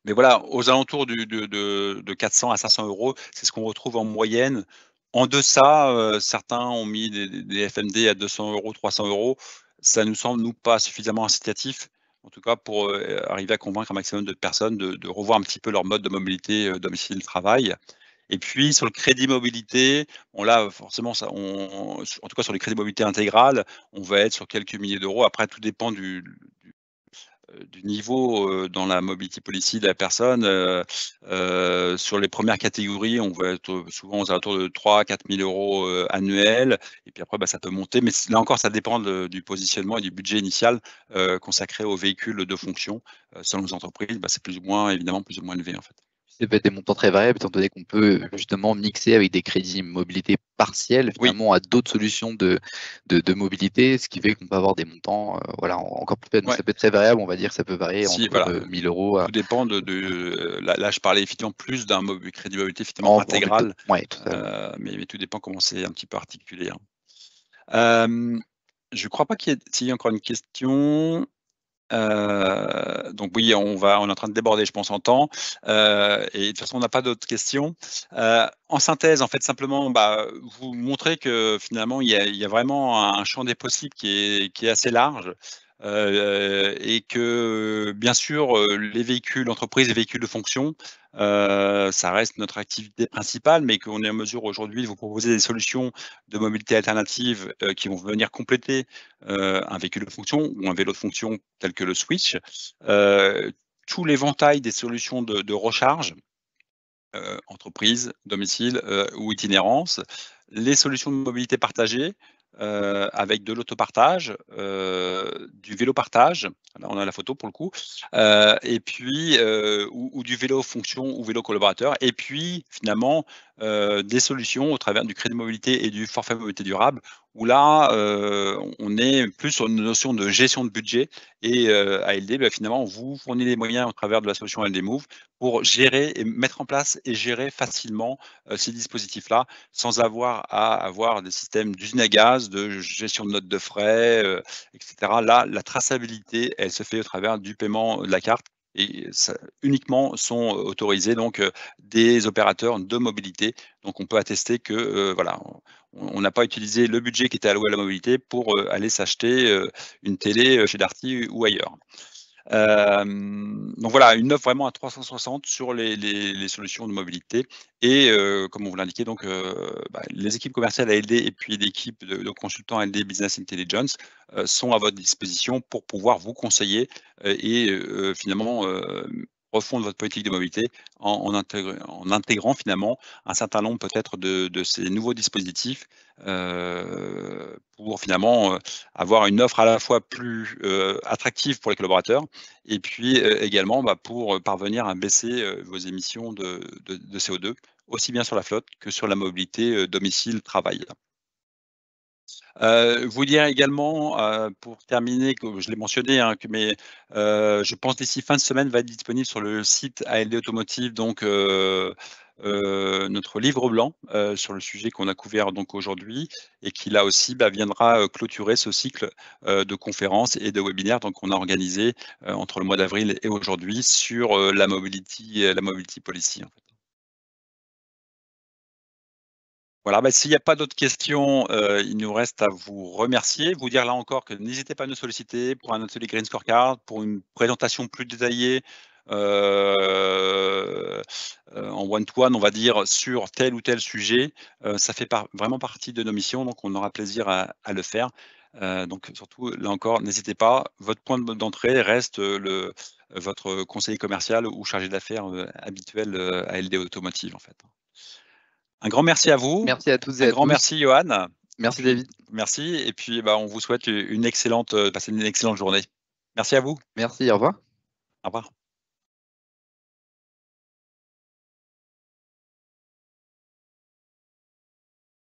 Mais voilà, aux alentours de 400 à 500 €, c'est ce qu'on retrouve en moyenne. En deçà, certains ont mis des FMD à 200 €, 300 €. Ça nous semble, nous, pas suffisamment incitatif, en tout cas pour, arriver à convaincre un maximum de personnes de revoir un petit peu leur mode de mobilité, domicile-travail. Et puis sur le crédit mobilité, bon là, forcément ça en tout cas sur les crédits mobilité intégrales, on va être sur quelques milliers d'euros. Après tout dépend du niveau, dans la mobility policy de la personne, sur les premières catégories, on va être, souvent aux alentours de 3 000 à 4 000 € annuels et puis après, bah, ça peut monter, mais là encore ça dépend du positionnement et du budget initial, consacré aux véhicules de fonction. Selon les entreprises, bah, c'est plus ou moins évidemment plus ou moins élevé en fait. Ça peut être des montants très variables étant donné qu'on peut justement mixer avec des crédits mobilité partiels Oui, finalement à d'autres solutions de mobilité, ce qui fait qu'on peut avoir des montants, voilà, encore plus faibles. Donc ouais. ça peut être très variable, on va dire que ça peut varier Si, entre, voilà, 1 000 € à tout dépend là je parlais effectivement plus d'un crédit mobilité effectivement en vue de intégral, ouais, totalement. mais tout dépend comment c'est un petit peu articulé, hein. Hem, je crois pas s'il y a encore une question. Donc oui, on est en train de déborder, je pense, en temps, et de toute façon, on n'a pas d'autres questions. En synthèse, en fait, simplement, bah, vous montrer que finalement, il y a vraiment un champ des possibles qui est assez large, et que, bien sûr, les véhicules entreprises, les véhicules de fonction, ça reste notre activité principale, mais qu'on est en mesure aujourd'hui de vous proposer des solutions de mobilité alternative, qui vont venir compléter un véhicule de fonction ou un vélo de fonction tel que le Switch, tout l'éventail des solutions de recharge entreprise, domicile ou itinérance. Les solutions de mobilité partagée, avec de l'autopartage, du vélo partage, là on a la photo pour le coup, et puis, ou du vélo fonction ou vélo collaborateur et puis finalement, des solutions au travers du crédit mobilité et du forfait mobilité durable où là, on est plus sur une notion de gestion de budget et ALD, finalement vous fournit les moyens au travers de la solution ALD Move pour gérer et mettre en place et gérer facilement, ces dispositifs-là, sans avoir à avoir des systèmes d'usine à gaz, de gestion de notes de frais, et cetera. Là, la traçabilité, elle se fait au travers du paiement de la carte et ça uniquement sont autorisés donc des opérateurs de mobilité. Donc on peut attester que, voilà, on n'a pas utilisé le budget qui était alloué à la mobilité pour, aller s'acheter, une télé, chez Darty ou ailleurs. Donc voilà, une offre vraiment à 360 sur les solutions de mobilité et comme on vous l'indiquait donc, les équipes commerciales ALD et puis l'équipe de consultants ALD Business Intelligence, sont à votre disposition pour pouvoir vous conseiller, et finalement, refondre votre politique de mobilité en intégrant finalement un certain nombre peut-être de ces nouveaux dispositifs, pour finalement, avoir une offre à la fois plus, attractive pour les collaborateurs et puis, également, pour, parvenir à baisser, vos émissions de CO2, aussi bien sur la flotte que sur la mobilité, domicile-travail. Vous dire également, pour terminer, que je l'ai mentionné, hein, je pense d'ici fin de semaine va être disponible sur le site ALD Automotive donc notre livre blanc, sur le sujet qu'on a couvert donc aujourd'hui et qui là aussi, viendra, clôturer ce cycle, de conférences et de webinaires donc qu'on a organisé, entre le mois d'avril et aujourd'hui sur, la mobility policy, en fait. Voilà, s'il n'y a pas d'autres questions, il nous reste à vous remercier, vous dire là encore que n'hésitez pas à nous solliciter pour un atelier Green Scorecard, pour une présentation plus détaillée, en one to one, on va dire, sur tel ou tel sujet. Ça fait vraiment partie de nos missions, donc on aura plaisir à le faire. Donc surtout, là encore, n'hésitez pas. Votre point d'entrée reste, votre conseiller commercial ou chargé d'affaires, habituel, ALD Automotive, en fait. Un grand merci à vous. Merci à toutes et Un à grand tous. merci Johan et Merci puis David. merci et puis, on vous souhaite une excellente, passez une excellente journée. Merci à vous. Merci, au revoir. Au revoir.